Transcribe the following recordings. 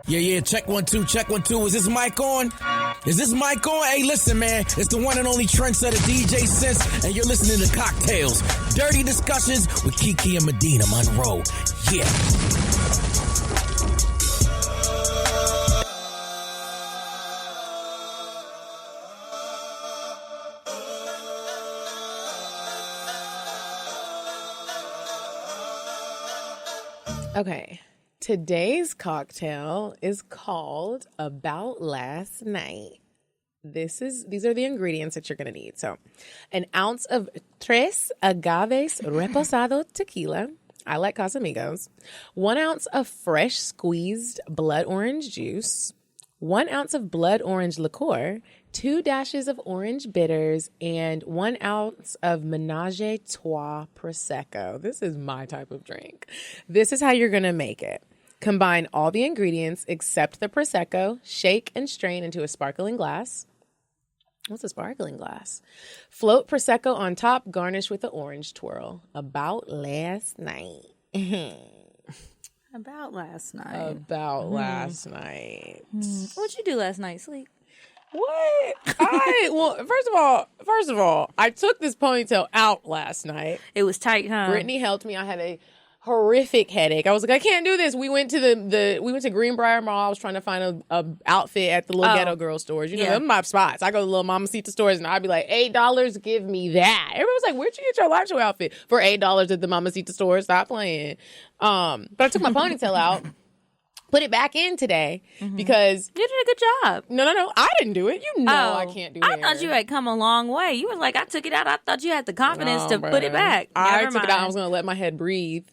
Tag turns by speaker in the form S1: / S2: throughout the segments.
S1: Yeah, check 1 2, check 1 2. Is this mic on? Is this mic on? Hey, listen, man, it's the one and only trendsetter DJ Sense, and you're listening to Cocktails, Dirty Discussions with Kiki and Medina Monroe. Yeah.
S2: Okay. Today's cocktail is called About Last Night. These are the ingredients that you're going to need. So, an ounce of Tres Agaves Reposado tequila. I like Casamigos. 1 ounce of fresh squeezed blood orange juice. 1 ounce of blood orange liqueur. 2 dashes of orange bitters, and 1 ounce of Menage a Trois Prosecco. This is my type of drink. This is how you're going to make it. Combine all the ingredients except the Prosecco, shake and strain into a sparkling glass. What's a sparkling glass? Float Prosecco on top, garnish with an orange twirl. About last night.
S3: About last night.
S2: About last night.
S3: What'd you do last night? Sleep?
S2: What? First of all, I took this ponytail out last night.
S3: It was tight, huh?
S2: Brittany helped me. I had a horrific headache. I was like, I can't do this. We went to Greenbrier Mall. I was trying to find a outfit at the little ghetto girl stores. You know, them my spots. I go to the little Mamacita stores and I'd be like, $8, give me that. Everybody was like, where'd you get your live show outfit? For $8 at the Mamacita store. Stop playing. But I took my ponytail out. Put it back in today because
S3: you did a good job.
S2: No, I didn't do it. You know I can't do it.
S3: I thought you had come a long way. You were like, I took it out. I thought you had the confidence to put it back.
S2: I took it out. I was going to let my head breathe.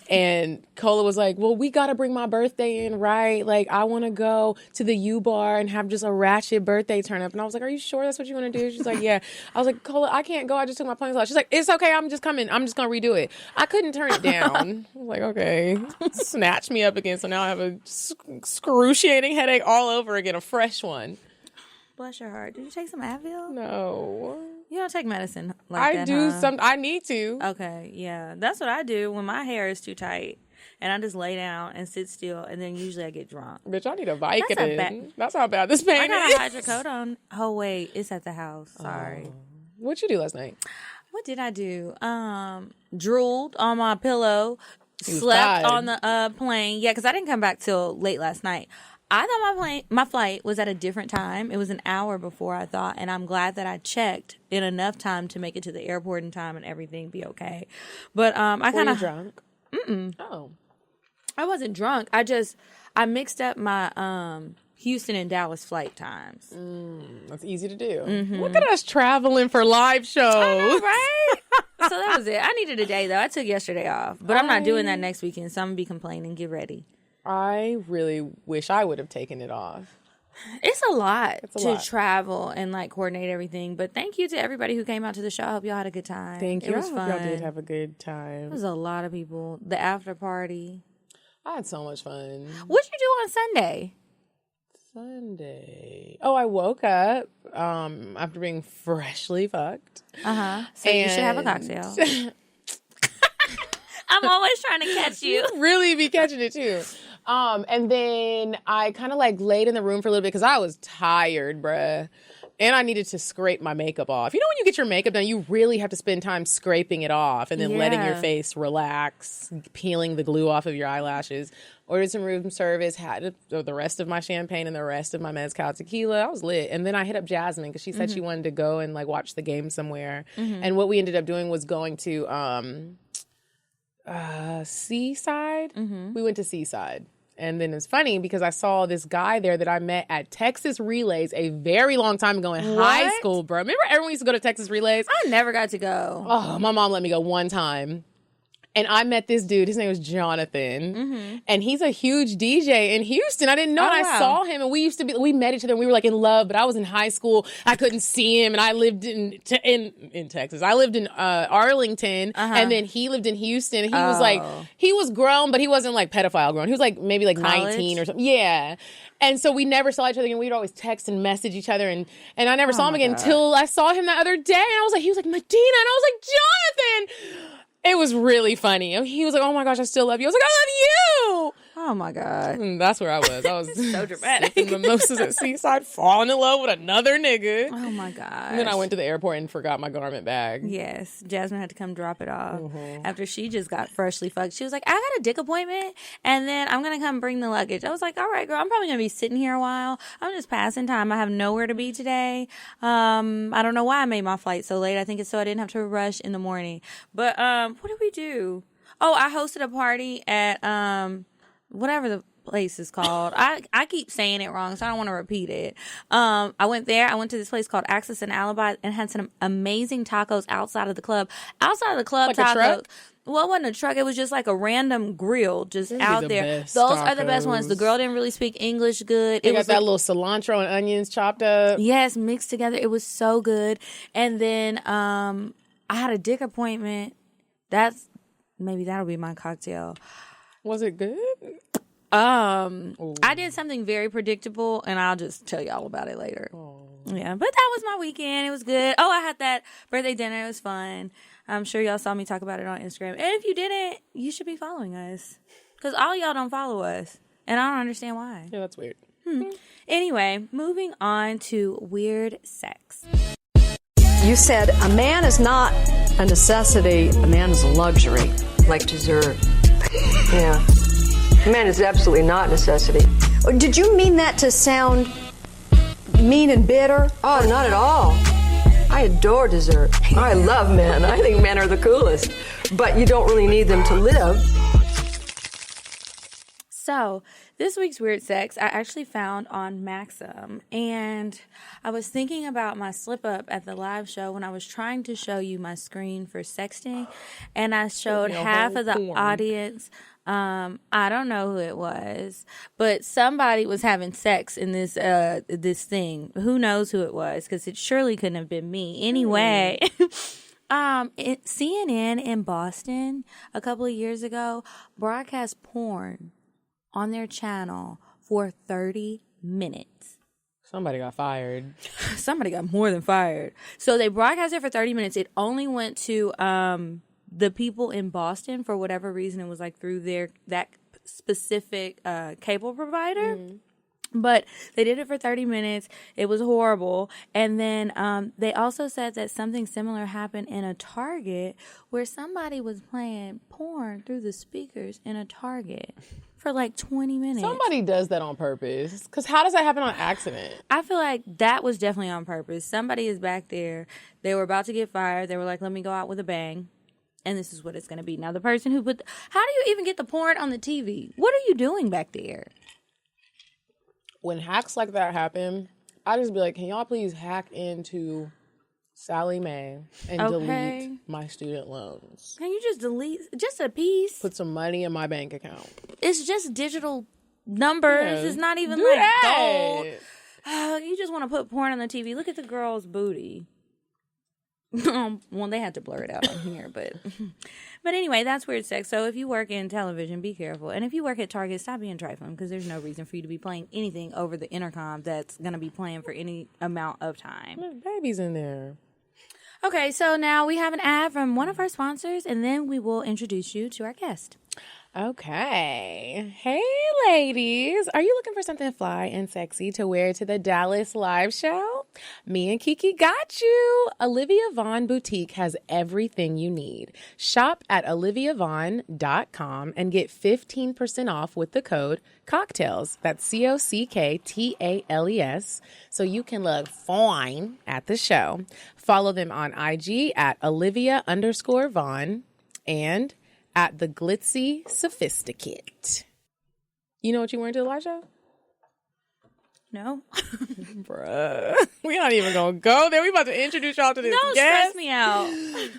S2: And Cola was like, well, we got to bring my birthday in, right? Like, I want to go to the U-Bar and have just a ratchet birthday turn up. And I was like, are you sure that's what you want to do? She's like, yeah. I was like, Cola, I can't go. I just took my ponytail out. She's like, it's okay. I'm just coming. I'm just going to redo it. I couldn't turn it down. I was like, okay. Snatch me up again. So now I have a excruciating headache all over again, a fresh one.
S3: Bless your heart. Did you take some Advil?
S2: No.
S3: You don't take medicine like that,
S2: I do. I need to.
S3: Okay, yeah. That's what I do when my hair is too tight. And I just lay down and sit still, and then usually I get drunk.
S2: Bitch, I need a Vicodin. That's how bad this pain is.
S3: I got a hydrocodone. Oh, wait. It's at the house. Sorry.
S2: What'd you do last night?
S3: What did I do? Drooled on my pillow. Slept on the plane. Yeah, because I didn't come back till late last night. I thought my flight was at a different time. It was an hour before I thought, and I'm glad that I checked in enough time to make it to the airport in time and everything be okay. But I kind of
S2: drunk.
S3: Oh, I wasn't drunk. I mixed up my Houston and Dallas flight times.
S2: That's easy to do. Look at us traveling for live shows.
S3: I know, right? So that was it. I needed a day though. I took yesterday off, but I'm not doing that next weekend. So I'm gonna be complaining. Get ready.
S2: I really wish I would have taken it off.
S3: It's a lot to travel and like coordinate everything. But thank you to everybody who came out to the show. I hope y'all had a good time.
S2: Thank you.
S3: It was fun.
S2: Y'all did have a good time.
S3: It was a lot of people. The after party.
S2: I had so much fun.
S3: What'd you do on Sunday?
S2: Oh, I woke up after being freshly fucked.
S3: So you should have a cocktail. I'm always trying to catch you.
S2: You really be catching it too. And then I kind of like laid in the room for a little bit because I was tired, bruh. And I needed to scrape my makeup off. You know when you get your makeup done, you really have to spend time scraping it off and then letting your face relax, peeling the glue off of your eyelashes. Ordered some room service, had the rest of my champagne and the rest of my mezcal tequila. I was lit. And then I hit up Jasmine because she said she wanted to go and like watch the game somewhere. And what we ended up doing was going to Seaside. We went to Seaside. And then it's funny because I saw this guy there that I met at Texas Relays a very long time ago in high school, bro. Remember everyone used to go to Texas Relays?
S3: I never got to go.
S2: Oh, my mom let me go one time. And I met this dude. His name was Jonathan. And he's a huge DJ in Houston. I didn't know. I saw him. And we met each other. And we were like in love. But I was in high school. I couldn't see him. And I lived in Texas. I lived in Arlington. And then he lived in Houston. He was like, he was grown, but he wasn't like pedophile grown. He was like maybe like college? 19 or something. Yeah. And so we never saw each other again. We'd always text and message each other. And I never saw him again until I saw him that other day. And I was like, he was like, Medina. And I was like, Jonathan. It was really funny. He was like, oh my gosh, I still love you. I was like, I love you.
S3: Oh my God.
S2: That's where I was. I was
S3: So dramatic.
S2: sipping mimosas at Seaside, falling in love with another nigga.
S3: Oh my God.
S2: And then I went to the airport and forgot my garment bag.
S3: Yes, Jasmine had to come drop it off after she just got freshly fucked. She was like, I got a dick appointment and then I'm going to come bring the luggage. I was like, all right, girl, I'm probably going to be sitting here a while. I'm just passing time. I have nowhere to be today. I don't know why I made my flight so late. I think it's so I didn't have to rush in the morning. But what did we do? Oh, I hosted a party at whatever the place is called. I keep saying it wrong, so I don't want to repeat it. I went there. I went to this place called Access and Alibi and had some amazing tacos outside of the club. Outside of the club,
S2: Like
S3: tacos.
S2: a truck?
S3: Well, it wasn't a truck. It was just like a random grill just out
S2: the
S3: there.
S2: best
S3: Those are the best ones.
S2: tacos.
S3: The girl didn't really speak English good.
S2: They
S3: It
S2: got
S3: was
S2: that little cilantro and onions chopped up.
S3: yes, mixed together. It was so good. And then I had a dick appointment. Maybe that'll be my cocktail.
S2: Was it good?
S3: I did something very predictable, and I'll just tell you all about it later. Yeah, but that was my weekend. It was good. Oh, I had that birthday dinner. It was fun. I'm sure y'all saw me talk about it on Instagram. And if you didn't, you should be following us. Because all y'all don't follow us. And I don't understand why.
S2: Yeah, that's weird.
S3: Anyway, moving on to weird sex.
S4: You said a man is not a necessity, a man is a luxury.
S5: Like dessert. Yeah. Man is absolutely not necessity.
S4: Did you mean that to sound mean and bitter?
S5: Oh, not at all. I adore dessert. I love men. I think men are the coolest. But you don't really need them to live.
S3: So, this week's weird sex I actually found on Maxim, and I was thinking about my slip up at the live show when I was trying to show you my screen for sexting, and I showed half of the audience. I don't know who it was, but somebody was having sex in this this thing. Who knows who it was? Because it surely couldn't have been me. Anyway. CNN in Boston a couple of years ago broadcast porn on their channel for 30 minutes.
S2: Somebody got fired.
S3: Somebody got more than fired. So they broadcast it for 30 minutes. It only went to the people in Boston for whatever reason. It was like through that specific cable provider. But they did it for 30 minutes. It was horrible. And then they also said that something similar happened in a Target where somebody was playing porn through the speakers in a Target for like 20 minutes.
S2: Somebody does that on purpose. Because how does that happen on accident?
S3: I feel like that was definitely on purpose. Somebody is back there. They were about to get fired. They were like, let me go out with a bang. And this is what it's going to be. Now, the person who how do you even get the porn on the TV? What are you doing back there?
S2: When hacks like that happen, I just be like, can y'all please hack into Sally Mae and delete my student loans?
S3: Can you just delete just a piece?
S2: Put some money in my bank account.
S3: It's just digital numbers.
S2: Yeah.
S3: It's not even
S2: Do
S3: like
S2: that.
S3: gold. You just want to put porn on the TV. Look at the girl's booty. Well, they had to blur it out on here, but anyway, that's weird sex. So if you work in television, be careful. And if you work at Target, stop being trifling because there's no reason for you to be playing anything over the intercom that's going to be playing for any amount of time.
S2: There's babies in there.
S3: Okay, so now we have an ad from one of our sponsors, and then we will introduce you to our guest.
S2: Okay. Hey, ladies. Are you looking for something fly and sexy to wear to the Dallas live show? Me and Kiki got you. Olivia Vaughn Boutique has everything you need. Shop at oliviavaughn.com and get 15% off with the code COCKTAILS. That's COCKTALES. So you can look fine at the show. Follow them on IG at Olivia_Vaughn and at the Glitzy Sophisticate. You know what you wearing to the live show?
S3: No.
S2: Bruh. We not even gonna go there. We about to introduce y'all to this
S3: Don't
S2: guest.
S3: stress me out.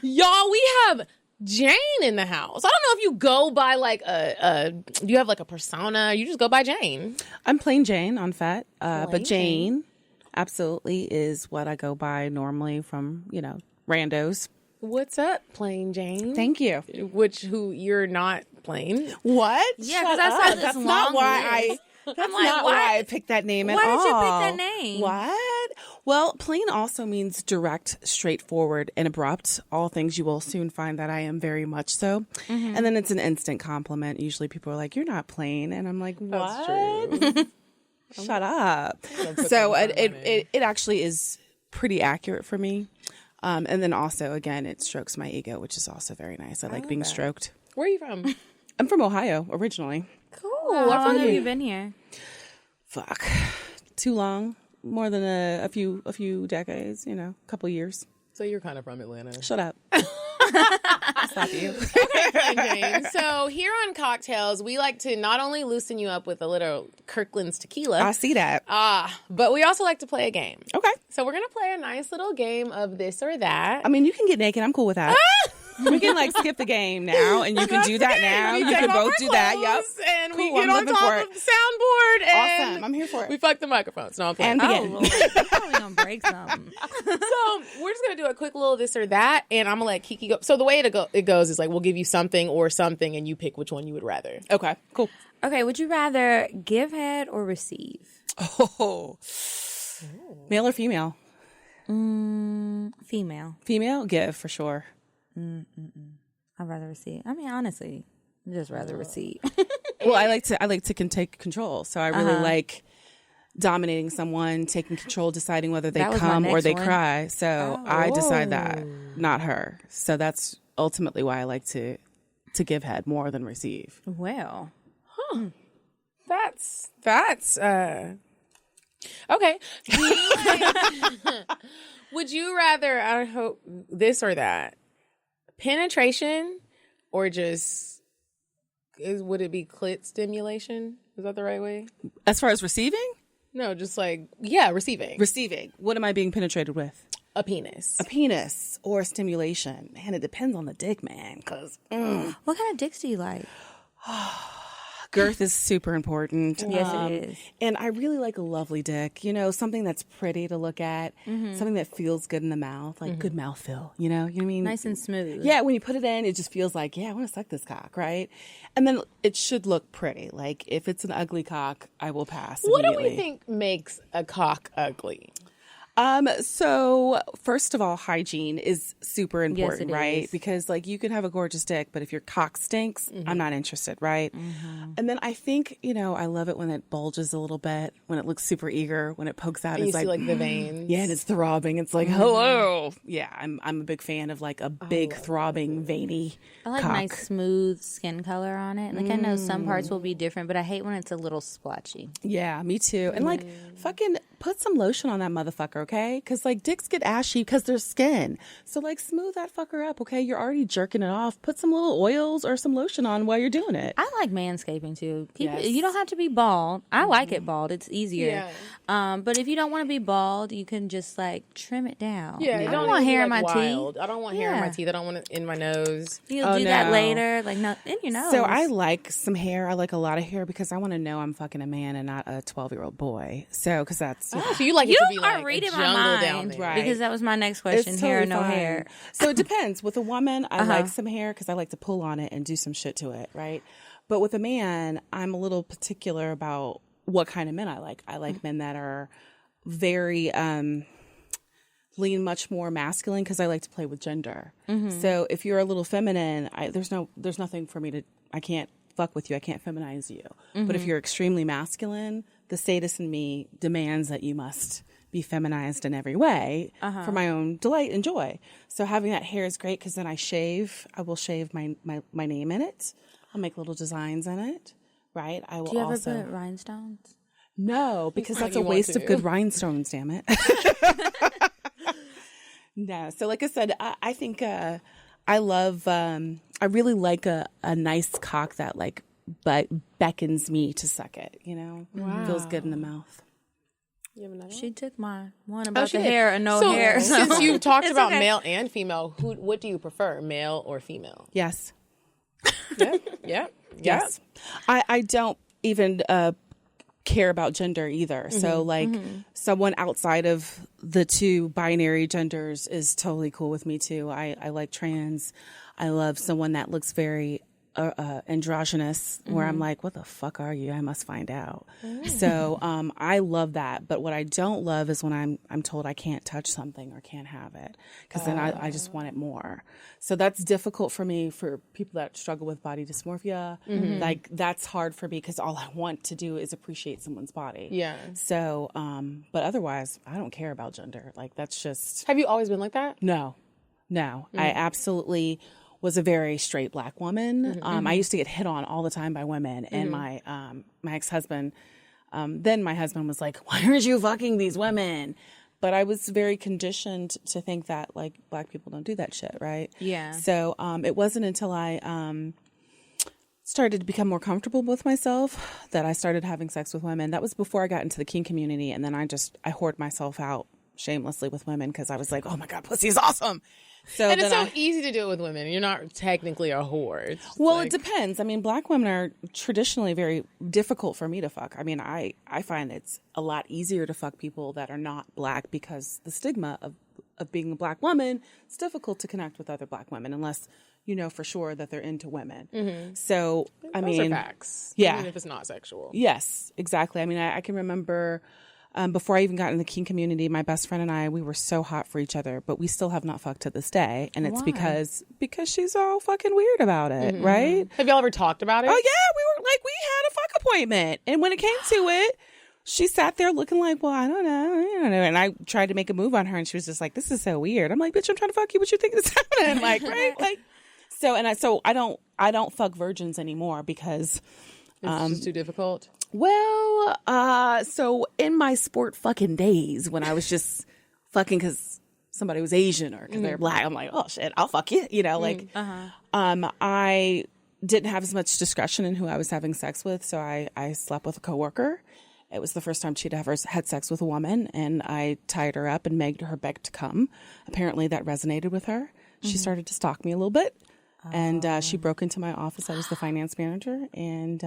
S2: Y'all, we have Jane in the house. I don't know if you go by like do you have like a persona? You just go by Jane.
S6: I'm plain Jane on Fat.
S2: Plain
S6: But Jane absolutely is what I go by normally from, randos.
S2: What's up, Plain Jane?
S6: Thank you.
S2: Who you're not plain.
S6: What?
S3: Yeah,
S6: Shut
S3: because I saw
S6: up.
S3: this
S6: That's
S3: long
S6: not why
S3: list.
S6: That's
S3: I'm like,
S6: not
S3: why-
S6: why I picked that name at all.
S3: Why did you pick that name?
S6: What? Well, plain also means direct, straightforward, and abrupt. All things you will soon find that I am very much so. And then it's an instant compliment. Usually people are like, "You're not plain," and I'm like, "What? Shut up." So it actually is pretty accurate for me. And then also, again, it strokes my ego, which is also very nice. I like being stroked.
S2: Where are you from?
S6: I'm from Ohio originally.
S3: Cool. How long have you been here?
S6: Fuck, too long. More than a few decades, a couple years.
S2: So you're kind of from Atlanta.
S6: Shut up. Stop you.
S2: Jane. So here on Cocktails, we like to not only loosen you up with a little Kirkland's tequila.
S6: I see that.
S2: But we also like to play a game.
S6: Okay.
S2: So we're going to play a nice little game of this or that.
S6: I mean, you can get naked. I'm cool with that. We can skip the game now, and you can do that now. You can both do that. Yep.
S2: And
S6: Cool,
S2: we get
S6: I'm
S2: on
S6: living
S2: top
S6: for
S2: of
S6: it.
S2: the soundboard. And
S6: Awesome. I'm here for it.
S2: We fuck the microphones. No, I'm playing.
S6: And begin.
S3: Oh, Lord. You're probably going to break something.
S2: So we're just going to do a quick little this or that, and I'm going to let Kiki go. So the way it goes is we'll give you something or something, and you pick which one you would rather.
S6: Okay, cool.
S3: Okay, would you rather give head or receive?
S6: Oh. Male or female?
S3: Female.
S6: Female? Give, for sure.
S3: I'd rather receive. I mean, honestly, I'd just rather receive.
S6: Well, I like to take control. So I really like dominating someone, taking control, deciding whether they
S3: That was my
S6: come or
S3: next
S6: they
S3: one.
S6: cry. So I decide that, not her. So that's ultimately why I like to give head more than receive.
S3: Well,
S2: That's okay. Would you rather, I hope, this or that? Penetration or just would it be clit stimulation? Is that the right way?
S6: As far as receiving?
S2: No, just receiving.
S6: Receiving. What am I being penetrated with?
S2: A penis.
S6: A penis or stimulation. Man, it depends on the dick, man. Because
S3: what kind of dicks do you like?
S6: girth is super important.
S3: Yes, it is.
S6: And I really like a lovely dick, something that's pretty to look at, something that feels good in the mouth, like good mouthfeel, you know what I mean?
S3: Nice and smooth.
S6: Yeah, when you put it in, it just feels like, I want to suck this cock, right? And then it should look pretty. Like, if it's an ugly cock, I will pass
S2: What do
S6: immediately.
S2: we think makes a cock ugly?
S6: So first of all, hygiene is super important,
S3: it
S6: right?
S3: is.
S6: Because you can have a gorgeous dick, but if your cock stinks, I'm not interested, right? And then I think, I love it when it bulges a little bit, when it looks super eager, when it pokes out.
S2: And you
S6: It's
S2: see the veins.
S6: yeah, and it's throbbing. It's like, hello. Yeah, I'm a big fan of a big throbbing, veiny
S3: I like
S6: cock.
S3: nice smooth skin color on it. I know some parts will be different, but I hate when it's a little splotchy.
S6: Yeah, me too. And fucking put some lotion on that motherfucker, okay? Because dicks get ashy because they're skin. So smooth that fucker up, okay? You're already jerking it off. Put some little oils or some lotion on while you're doing it.
S3: I like manscaping too.
S6: Yes.
S3: You don't have to be bald. I like it bald. It's easier.
S2: Yeah.
S3: But if you don't want to be bald, you can just trim it down.
S2: Yeah,
S3: I don't want hair in my
S2: wild.
S3: teeth.
S2: I don't want hair in my
S3: Yeah.
S2: teeth. I don't want it in my nose.
S3: You'll do that later, no, in your nose.
S6: So I like some hair. I like a lot of hair because I want to know I'm fucking a man and not a 12-year-old boy. So, because that's...
S2: So you like it
S3: You
S2: to be
S3: are
S2: a
S3: reading my
S2: jungle
S3: mind,
S2: down there.
S6: Right.
S3: because that was my next
S6: It's
S3: question: hair or no
S6: totally fine.
S3: hair.
S6: So it depends. With a woman, I like some hair because I like to pull on it and do some shit to it, right? But with a man, I'm a little particular about what kind of men I like. I like men that are very lean much more masculine because I like to play with gender. So if you're a little feminine, there's nothing for me to. I can't fuck with you. I can't feminize you. But if you're extremely masculine, the sadist in me demands that you must be feminized in every way for my own delight and joy. So having that hair is great because then I will shave my name in it. I'll make little designs in it, right? I will
S3: Do you ever
S6: also
S3: put rhinestones?
S6: no, because that's a
S2: you want
S6: waste of
S2: to.
S6: good rhinestones, damn it. No, so like I said, I think I love I really like a nice cock that beckons me to suck it, Feels good in the mouth.
S3: She took my one about
S2: she
S3: the
S2: did.
S3: hair and no
S2: So,
S3: hair.
S2: Since you talked
S3: It's
S2: about
S3: okay.
S2: male and female, what do you prefer, male or female?
S6: Yes.
S2: Yeah.
S6: Yes. I don't even care about gender either. So someone outside of the two binary genders is totally cool with me too. I like trans. I love someone that looks very androgynous, where I'm like, what the fuck are you? I must find out. So I love that. But what I don't love is when I'm told I can't touch something or can't have it, because then I just want it more. So that's difficult for me, for people that struggle with body dysmorphia. Like, that's hard for me because all I want to do is appreciate someone's body.
S2: Yeah.
S6: So, but otherwise, I don't care about gender. Like, that's just...
S2: Have you always been like that?
S6: No. I absolutely was a very straight Black woman. I used to get hit on all the time by women, and my ex-husband, then my husband was like, why aren't you fucking these women? But I was very conditioned to think that, like, Black people don't do that shit, right?
S3: Yeah.
S6: So it wasn't until I started to become more comfortable with myself that I started having sex with women. That was before I got into the kink community, and then I whored myself out shamelessly with women because I was like, oh my God, pussy is awesome. So
S2: and it's so easy to do it with women. You're not technically a whore.
S6: Well, it depends. I mean, Black women are traditionally very difficult for me to fuck. I mean, I find it's a lot easier to fuck people that are not Black because the stigma of being a Black woman, it's difficult to connect with other Black women unless you know for sure that they're into women. So,
S2: Those are facts.
S6: Yeah.
S2: Even if it's not sexual.
S6: Yes, exactly. I mean, I can remember... before I even got in the kink community, my best friend and I, we were so hot for each other, but we still have not fucked to this day. And it's because she's all fucking weird about it, right?
S2: Have y'all ever talked about it?
S6: Oh, yeah. We had a fuck appointment. And when it came to it, she sat there looking like, well, I don't know. And I tried to make a move on her, and she was just like, this is so weird. I'm like, bitch, I'm trying to fuck you. What you think is happening? Like, right? Like, so I don't fuck virgins anymore because...
S2: It's just too difficult?
S6: Well, so in my sport fucking days when I was just fucking because somebody was Asian or because they're Black, I'm like, oh shit, I'll fuck you. You know, like, I didn't have as much discretion in who I was having sex with. So I slept with a coworker. It was the first time she'd ever had sex with a woman, and I tied her up and made her beg to come. Apparently that resonated with her. She started to stalk me a little bit. And she broke into my office. I was the finance manager, and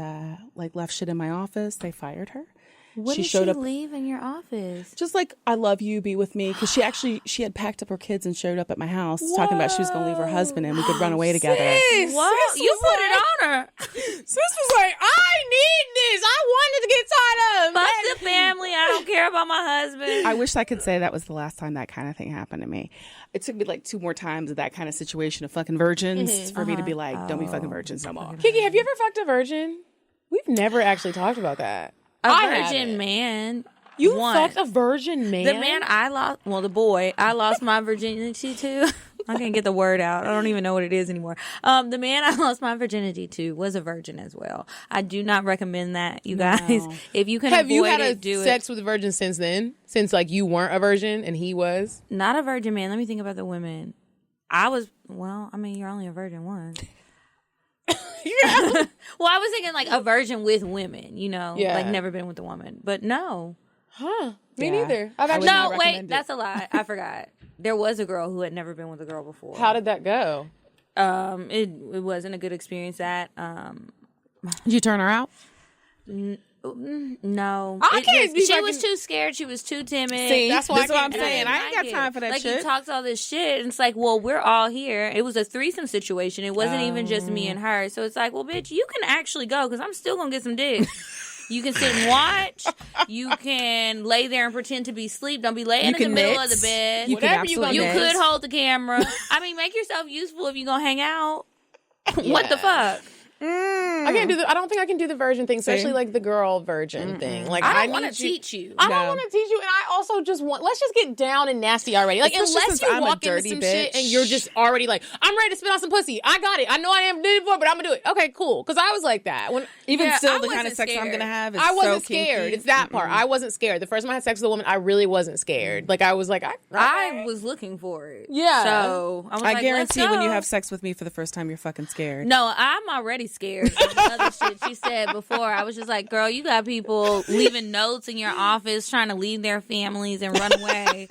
S6: left shit in my office. They fired her.
S3: What did she leave in your office?
S6: Just like, I love you, be with me. Because she had packed up her kids and showed up at my house talking about she was going to leave her husband and we could run away together.
S3: What? You put it on her.
S2: Sis was like, I need this. I wanted to get tied up.
S3: Fuck the family. I don't care about my husband.
S6: I wish I could say that was the last time that kind of thing happened to me. It took me like 2 more times of that kind of situation of fucking virgins for me to be like, don't be fucking virgins no more.
S2: Kiki, have you ever fucked a virgin? We've never actually talked about that.
S3: A virgin man.
S2: You fucked a virgin man?
S3: The man I lost, the boy I lost my virginity to. I can't get the word out. I don't even know what it is anymore. The man I lost my virginity to was a virgin as well. I do not recommend that, you guys. No. If you can
S2: have
S3: avoid
S2: you had
S3: it, do
S2: sex
S3: it.
S2: with a virgin since then? Since like you weren't a virgin and he was?
S3: Not a virgin man. Let me think about the women. I was, you're only a virgin once. Well, I was thinking like a virgin with women, like never been with a woman. But no.
S2: Huh. Me neither.
S3: No, wait, that's a lie. I forgot. There was a girl who had never been with a girl before.
S2: How did that go?
S3: It wasn't a good experience. Did
S6: you turn her out?
S3: No.
S2: She
S3: was too scared. She was too timid.
S6: See, that's what I'm saying. I ain't got time for that shit.
S3: Like, you talked all this shit, and it's like, well, we're all here. It was a threesome situation. It wasn't even just me and her. So it's like, well, bitch, you can actually go because I'm still going to get some dick. You can sit and watch. You can lay there and pretend to be asleep. Don't be laying in the middle of the bed.
S6: You
S3: could hold the camera. I mean, make yourself useful if you're going to hang out. Yeah. What the fuck?
S2: I can't do I don't think I can do the virgin thing, especially like the girl virgin thing. Like
S3: I don't want to teach you.
S2: I don't want to teach you, and I also just want. Let's just get down and nasty already. Like unless you walk into some shit and you're just already like, I'm ready to spit on some pussy. I got it. I know I haven't did it before, but I'm gonna do it. Okay, cool. Because I was like that.
S6: Still, the kind of sex I'm gonna have is
S2: I wasn't
S6: so
S2: scared.
S6: kinky.
S2: It's that part. I wasn't scared. The first time I had sex with a woman, I really wasn't scared. Like I was like,
S3: I was looking for it.
S2: Yeah.
S3: So I
S6: guarantee when you have sex with me for the first time, you're fucking scared.
S3: No, I'm already scared. Other shit she said before. I was just like, girl, you got people leaving notes in your office trying to leave their families and run away.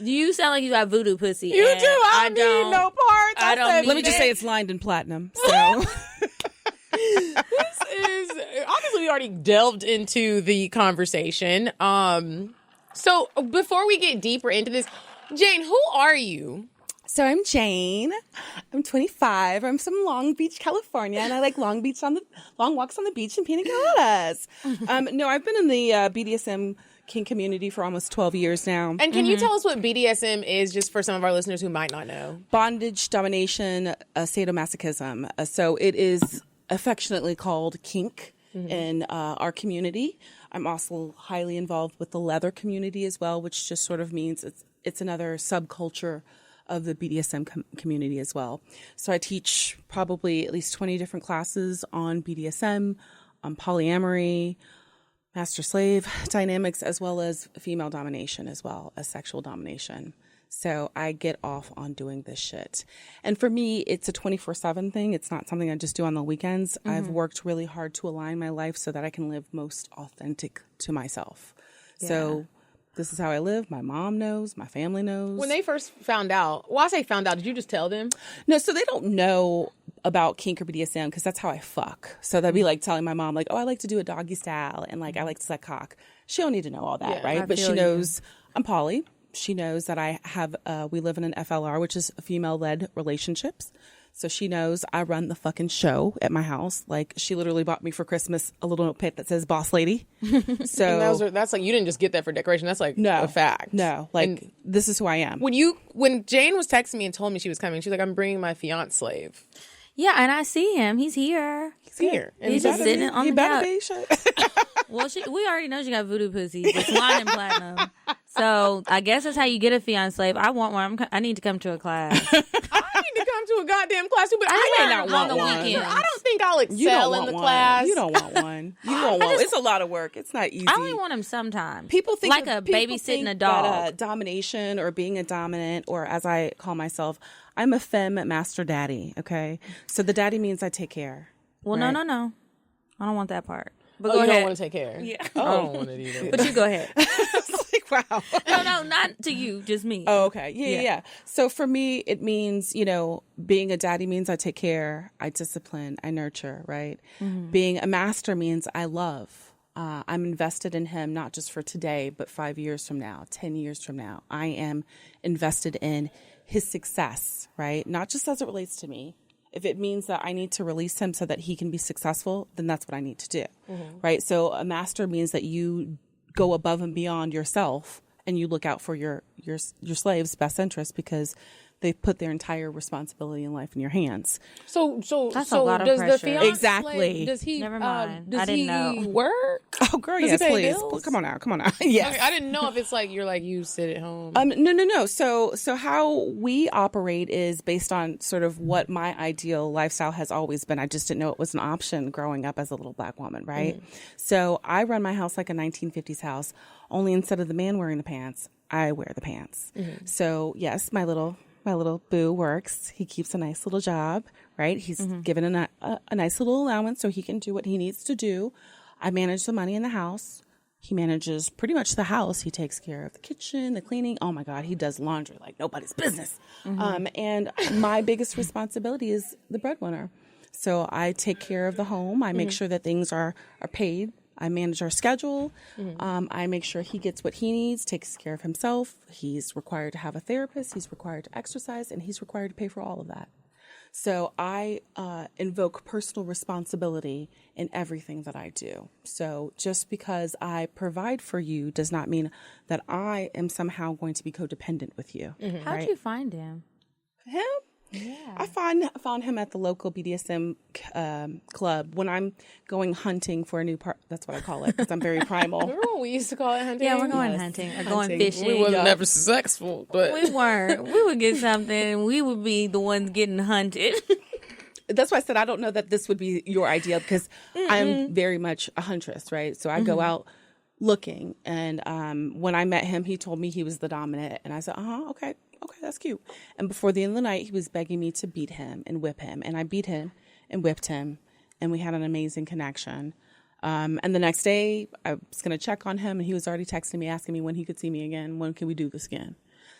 S3: You sound like you got voodoo pussy.
S2: You do. I don't need no parts.
S6: Let me just say it's lined in platinum. So
S2: this is obviously we already delved into the conversation. So before we get deeper into this, Jane, who are you?
S6: So I'm Jane. I'm 25. I'm from Long Beach, California, and I like long walks on the beach and pina coladas. No, I've been in the BDSM kink community for almost 12 years now.
S2: And can you tell us what BDSM is, just for some of our listeners who might not know?
S6: Bondage, domination, sadomasochism. So it is affectionately called kink in our community. I'm also highly involved with the leather community as well, which just sort of means it's another subculture of the BDSM community as well. So I teach probably at least 20 different classes on BDSM, on polyamory, master-slave dynamics, as well as female domination as well as sexual domination. So I get off on doing this shit. And for me, it's a 24/7 thing. It's not something I just do on the weekends. I've worked really hard to align my life so that I can live most authentic to myself. Yeah. So this is how I live. My mom knows. My family knows.
S2: When they first found out, well, I say found out, did you just tell them?
S6: No, so they don't know about kink or BDSM because that's how I fuck. So they'd be like telling my mom, like, oh, I like to do a doggy style and like I like to suck cock. She don't need to know all that, right? But she knows I'm poly. She knows that I have, we live in an FLR, which is female-led relationships. So she knows I run the fucking show at my house. Like, she literally bought me for Christmas a little notepad that says boss lady. So
S2: that's like, you didn't just get that for decoration. That's like a fact.
S6: No, like, and this is who I am.
S2: When Jane was texting me and told me she was coming, she was like, I'm bringing my fiance slave.
S3: Yeah, and I see him. He's here.
S2: He's here.
S3: And he's just sitting on the couch. Well, we already know she got voodoo pussy, but Pllain and platinum. So I guess that's how you get a fiance slave. I want one. I need to come to a class.
S2: I need to come to a goddamn class too, but I may not want one.
S3: Weekends.
S2: I don't think I'll excel in the class.
S6: You don't want one. You don't want. It's a lot of work. It's not easy.
S3: I only want him sometimes.
S6: People think
S3: like babysitting a dog.
S6: That, domination or being a dominant, or as I call myself, I'm a femme master daddy. Okay, so the daddy means I take care.
S3: Well,
S6: right?
S3: no. I don't want that part. But
S2: you
S3: go ahead.
S2: don't want to take care.
S3: Yeah.
S2: I don't want it either.
S3: But you go ahead.
S6: It's like, wow.
S3: No, not to you, just me.
S6: Oh, okay. Yeah. So for me, it means, being a daddy means I take care, I discipline, I nurture, right? Mm-hmm. Being a master means I love. I'm invested in him, not just for today, but 5 years from now, 10 years from now. I am invested in his success, right? Not just as it relates to me. If it means that I need to release him so that he can be successful, then that's what I need to do, right? So a master means that you go above and beyond yourself and you look out for your slave's best interest because they put their entire responsibility in life in your hands.
S3: So that's a lot of
S2: does
S3: pressure.
S2: The fiance,
S6: exactly.
S2: Does he?
S3: Never mind.
S2: Does
S3: I didn't
S2: he
S3: know.
S2: work?
S6: Oh, girl,
S2: does
S6: yes,
S2: he pay
S6: please.
S2: bills?
S6: Come on now. Yes.
S2: Okay, I didn't know if it's like you sit at home.
S6: No. So how we operate is based on sort of what my ideal lifestyle has always been. I just didn't know it was an option growing up as a little Black woman, right? Mm-hmm. So I run my house like a 1950s house. Only instead of the man wearing the pants, I wear the pants. Mm-hmm. So yes, my little boo works. He keeps a nice little job, right? He's given a nice little allowance so he can do what he needs to do. I manage the money in the house. He manages pretty much the house. He takes care of the kitchen, the cleaning. Oh my God, he does laundry like nobody's business. Mm-hmm. And my biggest responsibility is the breadwinner. So I take care of the home. I make sure that things are paid. I manage our schedule. I make sure he gets what he needs, takes care of himself. He's required to have a therapist. He's required to exercise, and he's required to pay for all of that. So I invoke personal responsibility in everything that I do. So just because I provide for you does not mean that I am somehow going to be codependent with you.
S3: Mm-hmm. How'd you find him?
S6: Him? Yeah. I found him at the local BDSM club when I'm going hunting for a new part. That's what I call it because I'm very primal.
S2: Remember when we used to call it hunting?
S3: Yeah, we're going hunting or going fishing.
S2: We wasn't never successful, but
S3: we weren't. We would get something and we would be the ones getting hunted.
S6: That's why I said I don't know that this would be your idea because I'm very much a huntress, right? So I go out looking, and when I met him, he told me he was the dominant, and I said, okay, that's cute. And before the end of the night, he was begging me to beat him and whip him, and I beat him and whipped him, and we had an amazing connection. And the next day, I was going to check on him, and he was already texting me, asking me when he could see me again, when can we do this again?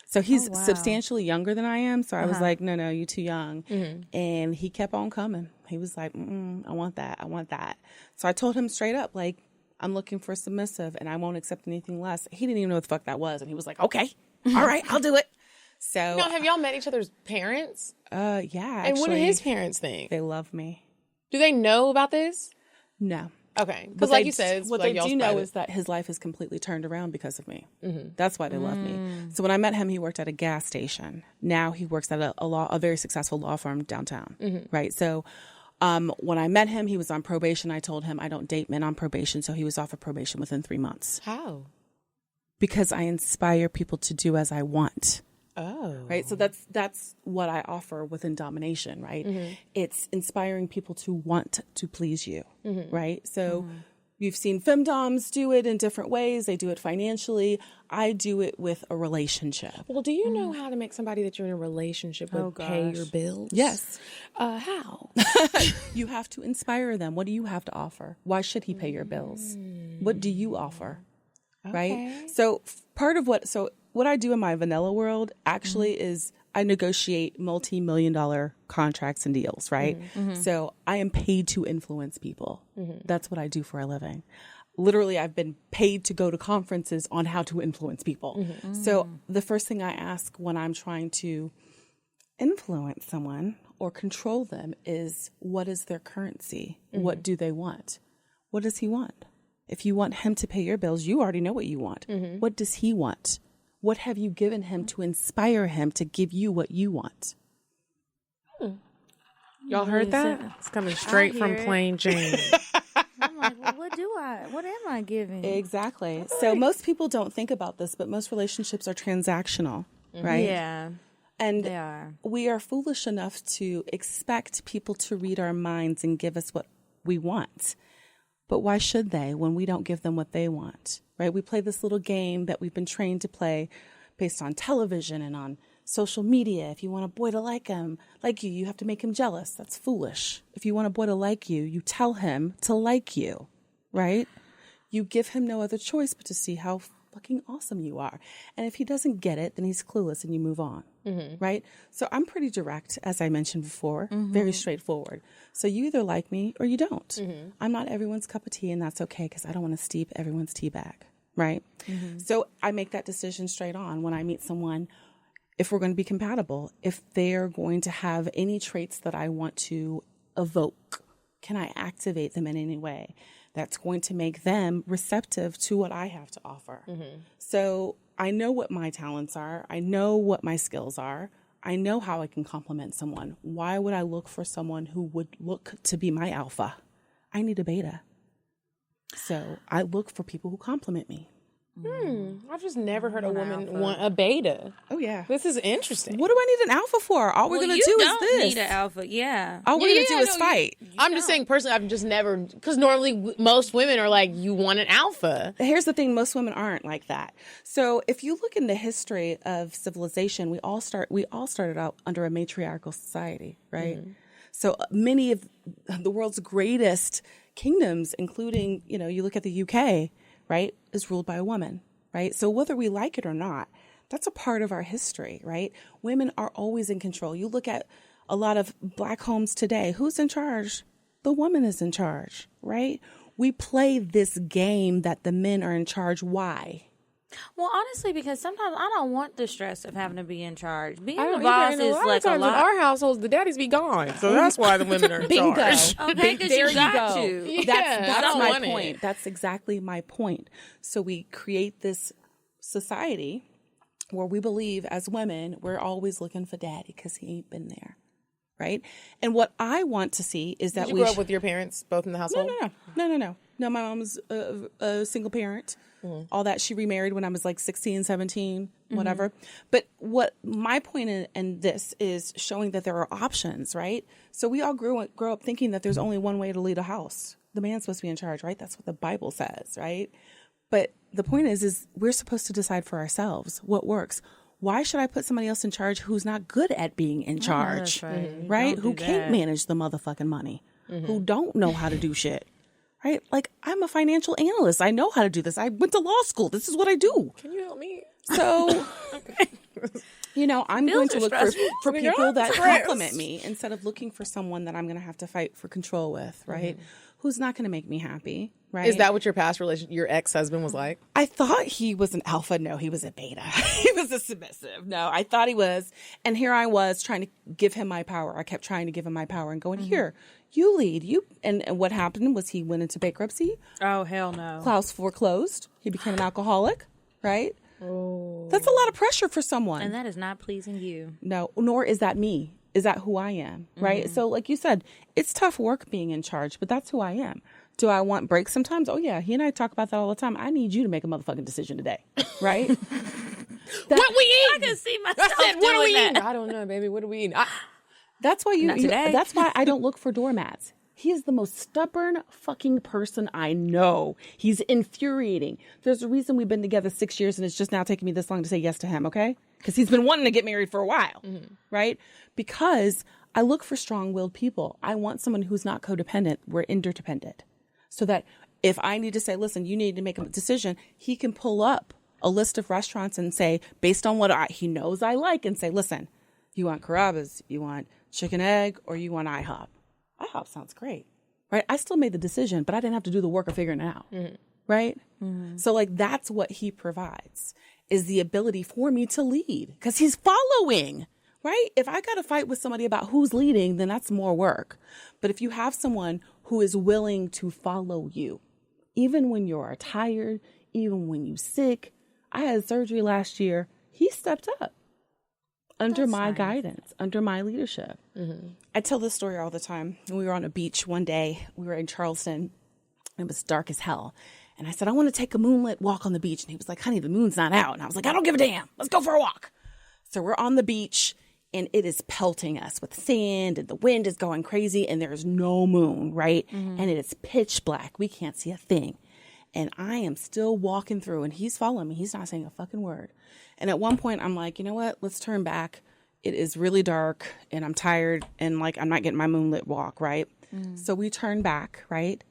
S6: So he's substantially younger than I am. So I was like, no, you're too young. Mm-hmm. And he kept on coming. He was like, I want that. So I told him straight up, like, I'm looking for a submissive and I won't accept anything less. He didn't even know what the fuck that was. And he was like, okay, all right, I'll do it. So,
S2: Have y'all met each other's parents?
S6: yeah.
S2: And what do
S6: actually,
S2: his parents think?
S6: They love me.
S2: Do they know about this?
S6: No.
S2: Okay. Because like you said, it's
S6: what
S2: like
S6: they
S2: y'all's
S6: do know
S2: private.
S6: is that his life is completely turned around because of me. That's why they love me. So when I met him, he worked at a gas station. Now he works at a very successful law firm downtown. Right. So when I met him, he was on probation. I told him I don't date men on probation. So he was off of probation within 3 months.
S2: How?
S6: Because I inspire people to do as I want.
S2: Oh.
S6: Right. So that's what I offer within domination. Right. It's inspiring people to want to please you. Right. So you've seen femdoms do it in different ways. They do it financially. I do it with a relationship.
S2: Well, do you know how to make somebody that you're in a relationship with pay your bills?
S6: Yes.
S2: How?
S6: You have to inspire them. What do you have to offer? Why should he pay your bills? What do you offer? Right. So part of what I do in my vanilla world actually is I negotiate multi-million-dollar contracts and deals, right? So I am paid to influence people. That's what I do for a living. Literally, I've been paid to go to conferences on how to influence people. So the first thing I ask when I'm trying to influence someone or control them is, what is their currency? What do they want? What does he want? If you want him to pay your bills, you already know what you want. What does he want? What have you given him to inspire him to give you what you want?
S2: Y'all heard that? It's coming straight from Pllain Jane.
S3: I'm like, well, what am I giving?
S6: Exactly. So most people don't think about this, but most relationships are transactional, right?
S3: Yeah.
S6: And
S3: They are.
S6: we are foolish enough to expect people to read our minds and give us what we want. But why should they when we don't give them what they want, right? We play this little game that we've been trained to play based on television and on social media. If you want a boy to like you, you have to make him jealous. That's foolish. If you want a boy to like you tell him to like you, right? You give him no other choice but to see how fucking awesome you are. And if he doesn't get it, then he's clueless and you move on, right? So I'm pretty direct, as I mentioned before, very straightforward. So you either like me or you don't. I'm not everyone's cup of tea, and that's okay because I don't want to steep everyone's tea bag, right? So I make that decision straight on when I meet someone. If we're going to be compatible, if they're going to have any traits that I want to evoke, can I activate them in any way that's going to make them receptive to what I have to offer? So I know what my talents are. I know what my skills are. I know how I can compliment someone. Why would I look for someone who would look to be my alpha? I need a beta. So I look for people who compliment me.
S2: I've just never heard a woman want a beta.
S6: Oh, yeah.
S2: This is interesting.
S6: What do I need an alpha for? All we're going to do is this.
S3: You don't need an alpha, yeah.
S6: All we're going to do is fight.
S2: I'm just saying, personally, I've just never, because normally most women are like, you want an alpha.
S6: Here's the thing, most women aren't like that. So if you look in the history of civilization, we all started out under a matriarchal society, right? So many of the world's greatest kingdoms, including, you look at the UK, right, is ruled by a woman, right? So whether we like it or not, that's a part of our history, right? Women are always in control. You look at a lot of Black homes today. Who's in charge? The woman is in charge, right? We play this game that the men are in charge. Why?
S3: Well, honestly, because sometimes I don't want the stress of having to be in charge. Being
S2: I
S3: the
S2: don't
S3: boss
S2: either,
S3: is
S2: and
S3: like a
S2: times
S3: lot.
S2: in our households, the daddies be gone, so that's why the women are in
S6: Bingo.
S2: charge.
S3: Okay, because
S6: There
S3: you got
S6: go.
S3: to.
S2: Yeah, I
S6: That's
S2: don't
S6: my
S2: want it.
S6: point. That's exactly my point. So we create this society where we believe as women, we're always looking for daddy because he ain't been there. Right. And what I want to see is that
S2: Did you grow up with your parents both in the household?
S6: No. No, my mom was a single parent. All that. She remarried when I was like 16, 17, whatever. But what my point in this is showing that there are options, right? So we all grow up thinking that there's only one way to lead a house. The man's supposed to be in charge, right? That's what the Bible says, right? But the point is we're supposed to decide for ourselves what works. Why should I put somebody else in charge who's not good at being in charge, right? Who can't manage the motherfucking money, who don't know how to do shit, right? Like, I'm a financial analyst. I know how to do this. I went to law school. This is what I do.
S2: Can you help me?
S6: So, I'm going to look for people that compliment me instead of looking for someone that I'm going to have to fight for control with, right? who's not going to make me happy. Right?
S2: Is that what your past relationship, your ex-husband was like?
S6: I thought he was an alpha. No, he was a beta. He was a submissive. No, I thought he was. And here I was trying to give him my power. I kept trying to give him my power and going, here, you lead. And what happened was he went into bankruptcy.
S3: Oh, hell no.
S6: Klaus foreclosed. He became an alcoholic, right? Oh. That's a lot of pressure for someone.
S3: And that is not pleasing you.
S6: No, nor is that me. Is that who I am, right? So like you said, it's tough work being in charge, but that's who I am. Do I want breaks sometimes? Oh, yeah. He and I talk about that all the time. I need you to make a motherfucking decision today, right?
S2: What we eat?
S3: I can see myself
S2: What are we
S3: doing
S2: eating?
S3: that.
S2: I don't know, baby. What are we eating?
S6: That's why
S3: Not today.
S6: That's why I don't look for doormats. He is the most stubborn fucking person I know. He's infuriating. There's a reason we've been together 6 years and it's just now taking me this long to say yes to him, okay? Because he's been wanting to get married for a while, right? Because I look for strong-willed people. I want someone who's not codependent. We're interdependent. So that if I need to say, listen, you need to make a decision, he can pull up a list of restaurants and say, based on what he knows I like, and say, listen, you want Carrabba's, you want chicken egg, or you want IHOP? IHOP sounds great, right? I still made the decision, but I didn't have to do the work of figuring it out, right? So like that's what he provides, is the ability for me to lead, because he's following, right? If I got to fight with somebody about who's leading, then that's more work. But if you have someone who is willing to follow you, even when you're tired, even when you're sick. I had surgery last year. He stepped up under my guidance, under my leadership. I tell this story all the time. We were on a beach one day. We were in Charleston. It was dark as hell. And I said, I want to take a moonlit walk on the beach. And he was like, honey, the moon's not out. And I was like, I don't give a damn. Let's go for a walk. So we're on the beach. And it is pelting us with sand and the wind is going crazy and there's no moon, right? And it is pitch black. We can't see a thing. And I am still walking through and he's following me. He's not saying a fucking word. And at one point I'm like, you know what? Let's turn back. It is really dark and I'm tired and like I'm not getting my moonlit walk, right? So we turn back, right?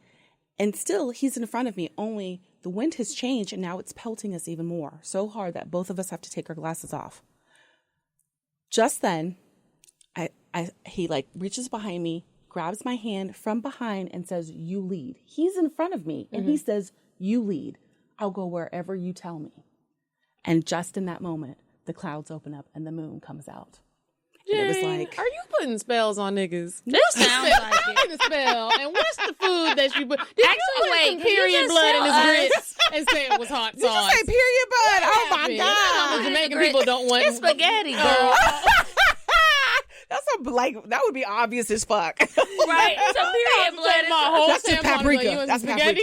S6: And still he's in front of me, only the wind has changed and now it's pelting us even more. So hard that both of us have to take our glasses off. Just then, he like reaches behind me, grabs my hand from behind and says, you lead. He's in front of me and he says, you lead. I'll go wherever you tell me. And just in that moment, the clouds open up and the moon comes out. And it was like,
S2: are you putting spells on niggas?
S3: This sounds like it.
S2: Putting a spell. And what's the food that you put? Did
S3: Actually,
S2: you put
S3: wait,
S2: some
S3: can you
S2: period
S3: just
S2: blood in
S3: tell
S2: his
S3: us?
S2: grits and say it was hot sauce?
S6: did you say period blood? Oh my
S2: You know how
S6: God.
S2: Jamaican people don't want
S3: It's spaghetti, girl.
S6: That's that would be obvious as fuck.
S3: Right? It's a period blood.
S2: My whole
S6: That's just
S2: tampon
S6: paprika.
S2: like, you want some
S6: That's
S2: spaghetti?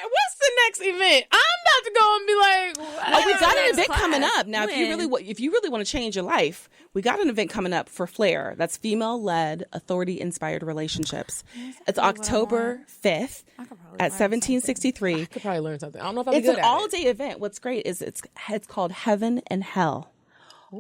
S2: What's the next event? I'm about to go and be like,
S6: Oh, we got an
S3: next
S6: event
S3: class.
S6: coming up. Now, if you
S3: When?
S6: really want to change your life, we got an event coming up for Flair. That's female-led, authority-inspired relationships. It's October 5th at 1763.
S2: I could probably learn something. I don't know if I'll be
S6: It's
S2: good
S6: an
S2: at it.
S6: all-day event. What's great is it's called Heaven and Hell.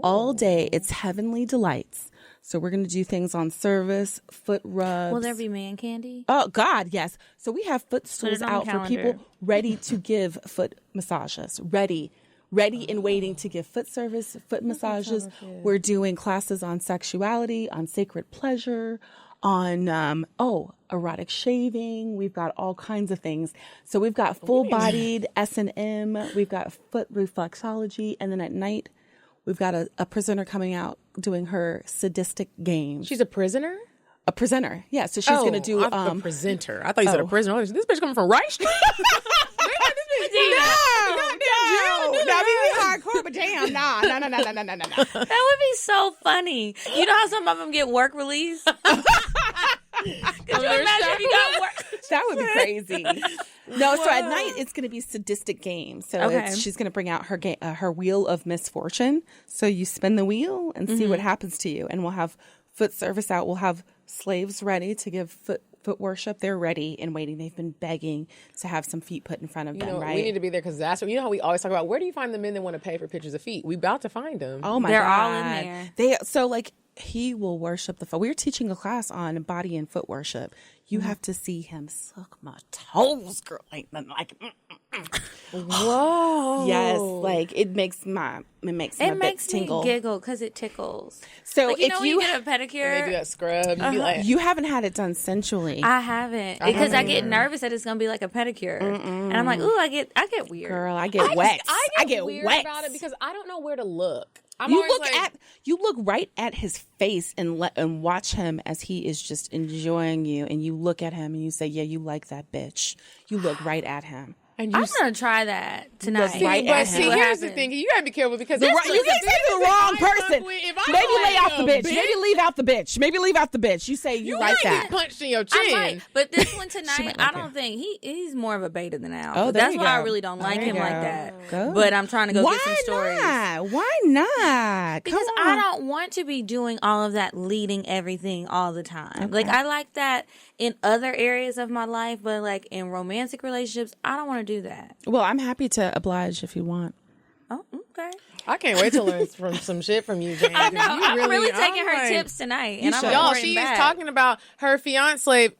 S6: All day, it's heavenly delights. So we're going to do things on service, foot rubs.
S3: Will there be man candy?
S6: Oh, God, yes. So we have
S3: Put
S6: footstools
S3: it on the
S6: out for
S3: calendar.
S6: people ready to give foot massages. Ready and waiting to give foot service, foot massages. We're doing classes on sexuality, on sacred pleasure, on, erotic shaving. We've got all kinds of things. So we've got full-bodied S&M. We've got foot reflexology. And then at night, we've got a presenter coming out doing her sadistic games.
S2: She's a prisoner?
S6: A presenter, yeah. So she's going to do
S2: a presenter. I thought you said a prisoner. This bitch coming from Rice Street?
S6: No, we hardcore, but damn, no.
S3: That would be so funny. You know how some of them get work release? Could you imagine if you got work?
S6: That would be crazy. No, so at night it's going to be sadistic games. So she's going to bring out her wheel of misfortune. So you spin the wheel and see what happens to you. And we'll have foot service out. We'll have slaves ready to give foot worship. They're ready and waiting. They've been begging to have some feet put in front of them, right?
S2: We need to be there because that's what, how we always talk about, where do you find the men that want to pay for pictures of feet? We about to find them.
S6: Oh my
S3: They're
S6: God.
S3: all in there.
S6: So like he will worship the foot. We were teaching a class on body and foot worship. You have to see him suck my toes, girl. Like,
S2: Whoa.
S6: Yes, like it makes my bits tingle.
S3: Me giggle because it tickles.
S6: So
S3: like,
S6: if
S3: when you get a pedicure,
S2: they do that scrub. You be like,
S6: you haven't had it done sensually.
S3: I haven't because I get nervous that it's gonna be like a pedicure, and I'm like, ooh, I get weird.
S6: Girl, I get wet.
S2: I get weird
S6: wet
S2: about it because I don't know where to look.
S6: You look right at his face and watch him as he is just enjoying you, and you look at him and you say, "Yeah, you like that bitch." You look right at him.
S3: And I'm gonna try that tonight.
S2: See, here's the thing: you gotta be careful because
S6: you can say the wrong person. Maybe lay out the bitch. Maybe leave out the bitch. Maybe leave out the bitch. You say you like that.
S2: Get punched in your chin.
S3: I might, but this one tonight, I don't think he's more of a beta than Al.
S6: Oh,
S3: that's why I really don't like him like that.
S6: Go.
S3: But I'm trying to go get some stories.
S6: Why not?
S3: Because I don't want to be doing all of that, leading everything all the time.
S6: Okay.
S3: Like I like that in other areas of my life, but like in romantic relationships, I don't want to do that.
S6: Well, I'm happy to oblige if you want.
S3: Oh, okay.
S2: I can't wait to learn some shit from you, Jane.
S3: I know. I'm really taking her tips tonight. And
S2: Y'all, she is talking about her fiance.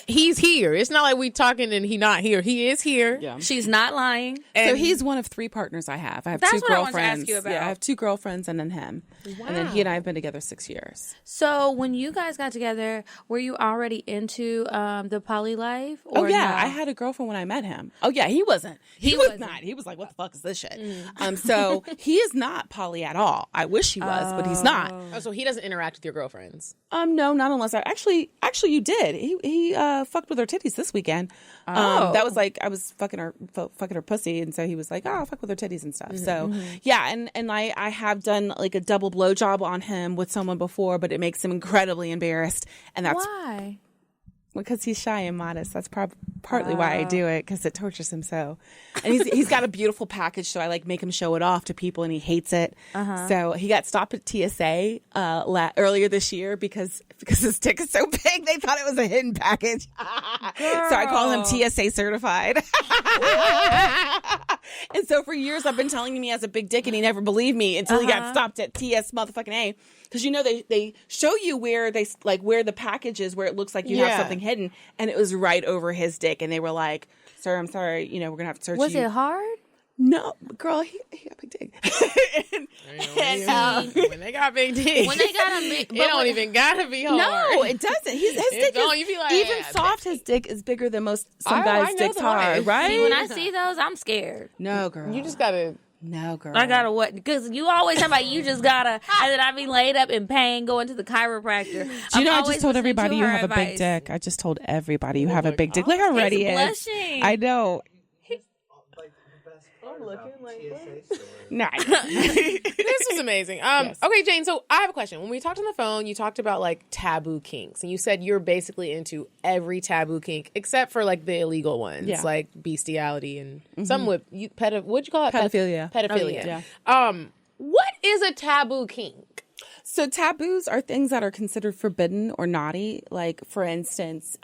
S2: He's here. It's not like we talking and he not here. He is here.
S6: Yeah.
S3: She's not lying.
S6: So he's one of 3 partners I have. I have
S3: That's
S6: 2
S3: what I
S6: girlfriends.
S3: wanted to ask you about.
S6: Yeah, I have 2 girlfriends and then him.
S2: Wow.
S6: And then he and I have been together 6 years.
S3: So when you guys got together, were you already into the poly life? Or
S6: yeah,
S3: no?
S6: I had a girlfriend when I met him. Oh yeah, he wasn't. He was not. He was like, "What the fuck is this shit?" So he is not poly at all. I wish he was, but he's not.
S2: Oh, so he doesn't interact with your girlfriends?
S6: No, not unless I actually you did. He fucked with her titties this weekend. That was like I was fucking her pussy, and so he was like, "Oh, I'll fuck with her titties and stuff." So yeah, and I have done like a double blowjob on him with someone before, but it makes him incredibly embarrassed, and that's
S3: why.
S6: Because he's shy and modest. That's partly why I do it, because it tortures him so. And he's got a beautiful package, so I like make him show it off to people, and he hates it. So he got stopped at TSA earlier this year because his dick is so big. They thought it was a hidden package. So I call him TSA certified. And so for years I've been telling him he has a big dick, and he never believed me until he got stopped at TS motherfucking A. Because they show you where where the package is, where it looks like you have something hidden, and it was right over his dick, and they were like, "Sir, I'm sorry, we're gonna have to search you."
S3: Was it hard?
S6: No, girl, he got big dick.
S2: When they got big dicks, it don't even gotta be hard.
S6: No, it doesn't. His dick is
S2: you be like,
S6: even soft. His dick is bigger than some guys' dicks are, right?
S3: See, when I see those, I'm scared.
S6: No, girl,
S2: You just gotta.
S6: No, girl.
S3: I gotta what? Because you always talk about you just gotta, and then I be laid up in pain going to the chiropractor.
S6: Do you know I just told everybody you have a big dick? I just told everybody you have a big dick. Look how red he is.
S3: Blushing.
S6: I know.
S2: I'm looking like
S6: Nice.
S2: This was amazing. Okay, Jane, so I have a question. When we talked on the phone, you talked about like taboo kinks, and you said you're basically into every taboo kink except for like the illegal ones, like bestiality and some with what'd you call it?
S6: Pedophilia.
S2: Pedophilia. Yeah. What is a taboo kink?
S6: So taboos are things that are considered forbidden or naughty. Like, for instance,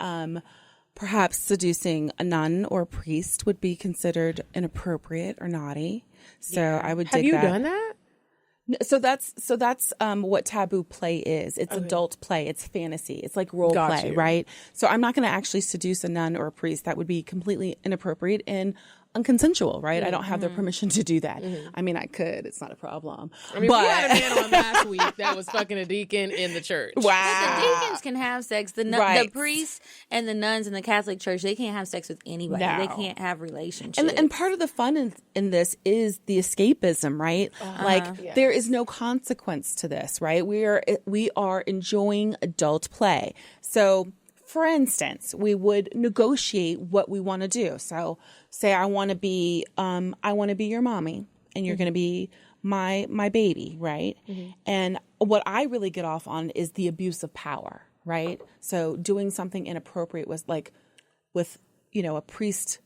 S6: perhaps seducing a nun or a priest would be considered inappropriate or naughty. So I would dig that.
S2: Have you done that?
S6: So that's what taboo play is. It's adult play. It's fantasy. It's like role play, right? So I'm not going to actually seduce a nun or a priest. That would be completely inappropriate and unconsensual, right? I don't have their permission to do that. I mean, I could. It's not a problem.
S2: I mean, we had a man on last week that was fucking a deacon in the church.
S3: Wow. But the deacons can have sex. The priests and the nuns in the Catholic Church, they can't have sex with anybody. No. They can't have relationships.
S6: And part of the fun in this is the escapism, right? There is no consequence to this, right? We are enjoying adult play. So, for instance, we would negotiate what we want to do. So, say I want to be your mommy, and you're going to be my baby, right? And what I really get off on is the abuse of power, right? So, doing something inappropriate was like with a priest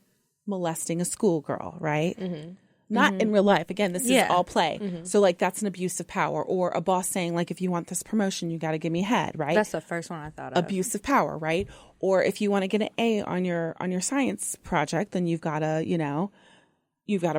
S6: molesting a schoolgirl, right? Not in real life. Again, this is all play. So, like, that's an abuse of power. Or a boss saying, like, if you want this promotion, you got to give me head, right?
S3: That's the first one I thought of.
S6: Abuse of power, right? Or if you want to get an A on your science project, then you've got to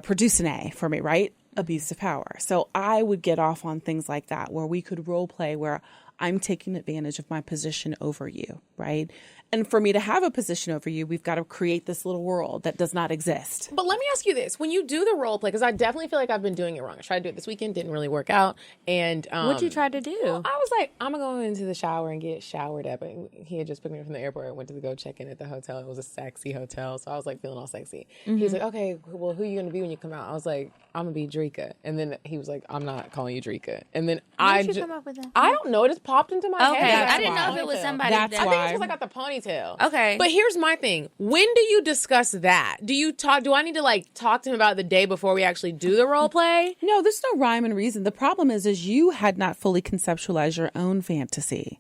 S6: produce an A for me, right? Abuse of power. So I would get off on things like that, where we could role play, where I'm taking advantage of my position over you, right? And for me to have a position over you, we've got to create this little world that does not exist.
S2: But let me ask you this. When you do the role play, because I definitely feel like I've been doing it wrong. I tried to do it this weekend, didn't really work out. And
S3: What'd you try to do?
S2: I was like, I'm going to go into the shower and get showered up. And he had just picked me up from the airport. I went to go check in at the hotel. It was a sexy hotel. So I was like feeling all sexy. He's like, okay, well, who are you going to be when you come out? I was like, I'm going to be Drika. And then he was like, I'm not calling you Drika. And then
S3: When did you come up with that?
S2: I don't know. It just popped into my
S3: Okay,
S2: head.
S3: I didn't know if it was somebody.
S6: That's
S2: I think
S6: why.
S2: it's because I got the ponytail.
S3: Okay.
S2: But here's my thing. When do you discuss that? Do I need to like talk to him about the day before we actually do the role play?
S6: No, there's no rhyme and reason. The problem is you had not fully conceptualized your own fantasy.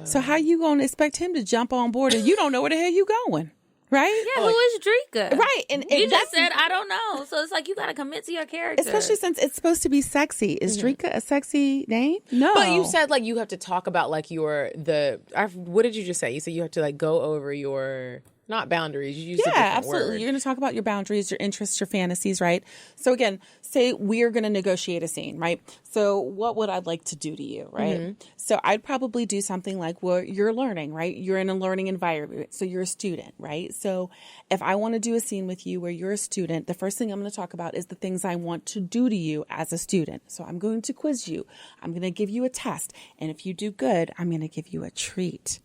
S6: So how you going to expect him to jump on board and you don't know where the hell you going? Right?
S3: Yeah, who is Drika?
S6: Right. And
S3: You just said, I don't know. So it's like you got to commit to your character.
S6: especially since it's supposed to be sexy. Is Drika a sexy name? No.
S2: But you said like you have to talk about like what did you just say? You said you have to like go over your not boundaries. You used a different
S6: absolutely.
S2: word.
S6: You're going to talk about your boundaries, your interests, your fantasies, right? So again, say we're going to negotiate a scene, right? So what would I like to do to you, right? So I'd probably do something like, well, you're learning, right? You're in a learning environment. So you're a student, right? So if I want to do a scene with you where you're a student, the first thing I'm going to talk about is the things I want to do to you as a student. So I'm going to quiz you. I'm going to give you a test. And if you do good, I'm going to give you a treat.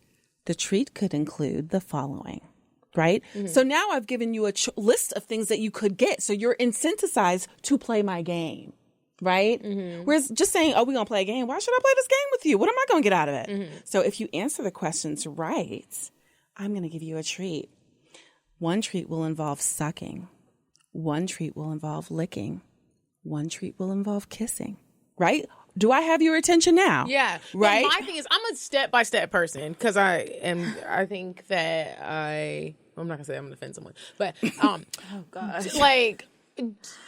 S6: The treat could include the following. Right? So now I've given you a list of things that you could get. So you're incentivized to play my game. Right? Whereas just saying, oh, we're going to play a game. Why should I play this game with you? What am I going to get out of it? So if you answer the questions right, I'm going to give you a treat. One treat will involve sucking. One treat will involve licking. One treat will involve kissing. Right? Do I have your attention now?
S2: Yeah.
S6: Right?
S2: But my thing is I'm a step-by-step person because I think that I'm not going to say I'm going to offend someone, but
S3: oh, God.
S2: like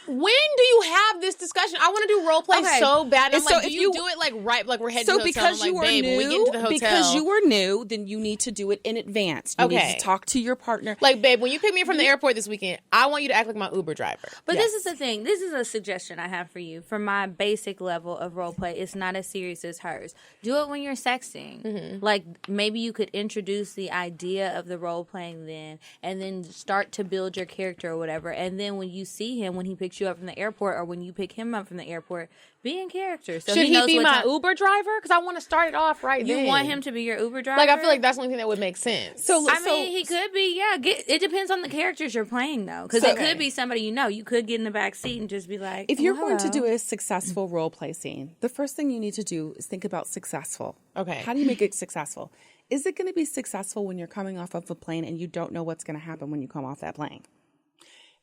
S2: when do you have this discussion? I want to do role play so bad. And I'm
S6: so
S2: like, do you do it like right, like we're heading
S6: So
S2: to the hotel?
S6: because
S2: I'm
S6: you
S2: like,
S6: were
S2: babe,
S6: new,
S2: when we get into the hotel.
S6: because you were new, then you need to do it in advance. You need
S2: Okay.
S6: to talk to your partner.
S2: Like, babe, when you pick me up from the airport this weekend, I want you to act like my Uber driver.
S3: But this is the thing. This is a suggestion I have for you. For my basic level of role play, it's not as serious as hers. Do it when you're sexting. Like, maybe you could introduce the idea of the role playing then, and then start to build your character or whatever. And then when you see him, when he picks you up from the airport, or when you pick him up from the airport, be in character. So
S2: Should he
S3: knows
S2: be
S3: what
S2: my
S3: time-
S2: Uber driver? Because I want to start it off right
S3: You
S2: then.
S3: want him to be your Uber driver?
S2: Like, I feel like that's the only thing that would make sense.
S3: I mean, he could be, yeah. It depends on the characters you're playing, though. Because it could be somebody you know. You could get in the back seat and just be like,
S6: If you're going to
S3: hello.
S6: do a successful role play scene, the first thing you need to do is think about successful.
S2: Okay.
S6: How do you make it successful? Is it going to be successful when you're coming off of a plane and you don't know what's going to happen when you come off that plane?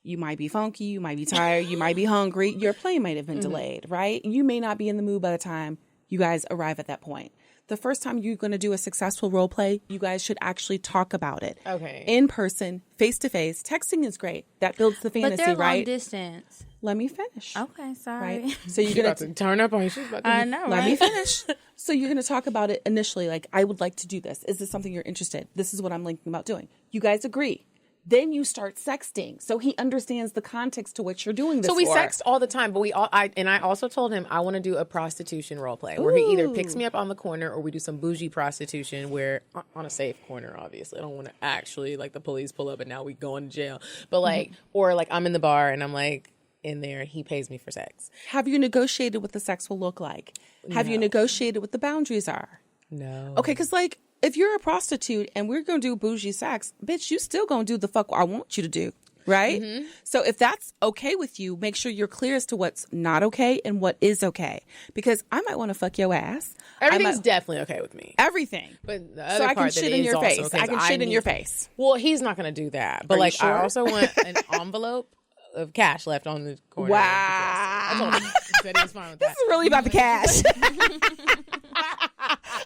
S6: You might be funky, you might be tired, you might be hungry. Your plane might have been delayed, right? You may not be in the mood by the time you guys arrive at that point. The first time you're going to do a successful role play, you guys should actually talk about it.
S2: Okay.
S6: In person, face to face. Texting is great. That builds the fantasy,
S3: But they're
S6: right?
S3: long distance.
S6: Let me finish.
S3: Okay, sorry.
S6: Right? So you're
S2: She's
S6: going
S2: about to turn up on you. She's about to
S3: I know,
S6: Let
S3: right?
S6: me finish. So you're going to talk about it initially, like, I would like to do this. Is this something you're interested in? This is what I'm thinking about doing. You guys agree. Then you start sexting, so he understands the context to which you're doing this.
S2: So we
S6: for.
S2: sext all the time, but I also told him I want to do a prostitution role play where he either picks me up on the corner or we do some bougie prostitution where on a safe corner. Obviously, I don't want to actually like the police pull up and now we going to jail. But like, or like I'm in the bar and I'm like in there, he pays me for sex.
S6: Have you negotiated what the sex will look like? Have you negotiated what the boundaries are?
S2: No.
S6: Okay, because like if you're a prostitute and we're gonna do bougie sex, bitch, you still gonna do the fuck I want you to do. Right? So if that's okay with you, make sure you're clear as to what's not okay and what is okay. Because I might want to fuck your ass.
S2: Everything's definitely okay with me.
S6: Everything.
S2: But the
S6: So
S2: other
S6: I can
S2: part
S6: shit
S2: that
S6: in
S2: is
S6: your
S2: also
S6: face.
S2: okay
S6: I
S2: is
S6: can shit in your
S2: need-
S6: face.
S2: Well, he's not going to do that. But
S6: Are you
S2: like, I
S6: sure?
S2: also want an envelope of cash left on the corner.
S6: Wow.
S2: I told him. He said he was fine with that.
S6: This is really about the cash.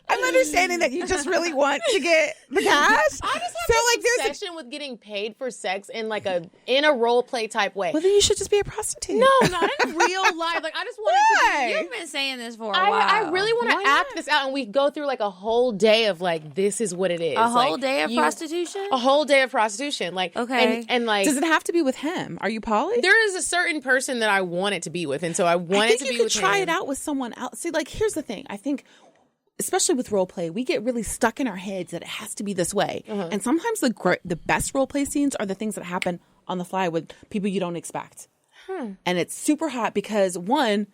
S6: I'm understanding that you just really want to get the cash.
S2: I just have this obsession with getting paid for sex in like in a role play type way.
S6: Well, then you should just be a prostitute.
S2: No, not in real life. Like I just want it to be.
S3: You've been saying this for a
S2: I
S3: while.
S2: really want to act this out, and we go through like a whole day of like this is what it is.
S3: A whole
S2: Like,
S3: day of prostitution?
S2: A whole day of prostitution. Like
S3: Okay.
S2: and like
S6: Does it have to be with him? Are you poly?
S2: there is a certain person that I want it to be with, and so I want
S6: I
S2: it
S6: think
S2: to
S6: you
S2: be
S6: could
S2: with
S6: try
S2: him.
S6: it out with someone else. See, like, here's the thing. I think especially with role play, we get really stuck in our heads that it has to be this way. And sometimes the best role play scenes are the things that happen on the fly with people you don't expect. And it's super hot because, one,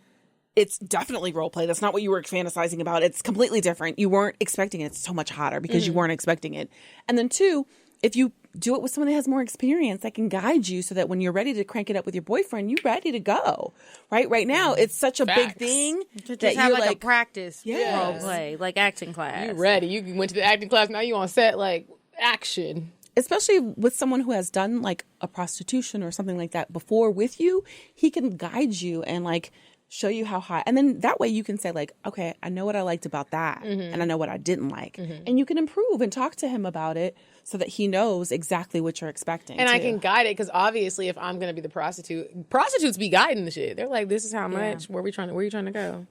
S6: it's definitely role play. That's not what you were fantasizing about. It's completely different. You weren't expecting it. It's so much hotter because you weren't expecting it. And then two, if you do it with someone that has more experience, that can guide you so that when you're ready to crank it up with your boyfriend, you're ready to go. Right now, it's such a big thing
S3: Just
S6: that
S3: have
S6: you're
S3: like a practice
S6: Yes.
S3: role play, like acting class.
S2: You ready? You went to the acting class. Now you on set, like action.
S6: Especially with someone who has done like a prostitution or something like that before with you, he can guide you and like show you how hot. And then that way you can say like, okay, I know what I liked about that and I know what I didn't like. And you can improve and talk to him about it so that he knows exactly what you're expecting.
S2: And
S6: too.
S2: I can guide it because obviously if I'm going to be the prostitute, prostitutes be guiding the shit. They're like, this is how much. Where you trying to go?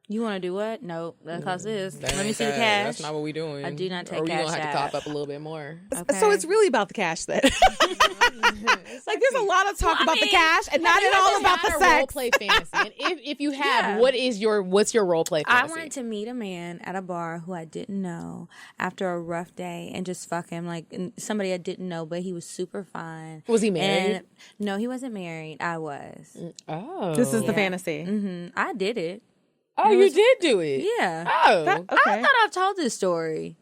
S3: You want to do what? No, that costs this. Let me see the
S2: That-
S3: cash.
S2: That's not what we doing.
S3: I do not take
S2: Or you
S3: cash
S2: gonna have
S3: out.
S2: to top up a little bit more.
S3: Okay.
S6: So it's really about the cash then. Like there's a lot of talk about the cash and not at all about the
S2: Role
S6: sex.
S2: play fantasy. And if you have, what's your role play
S3: I
S2: fantasy?
S3: wanted to meet a man at a bar who I didn't know after a rough day and just fuck him, like somebody I didn't know, but he was super fine.
S2: Was he married?
S3: And, no, he wasn't married. I was.
S2: Oh.
S6: This is the fantasy.
S3: I did it.
S2: Oh, you did do it.
S3: Yeah.
S2: Oh.
S6: Okay.
S3: I thought I've told this story.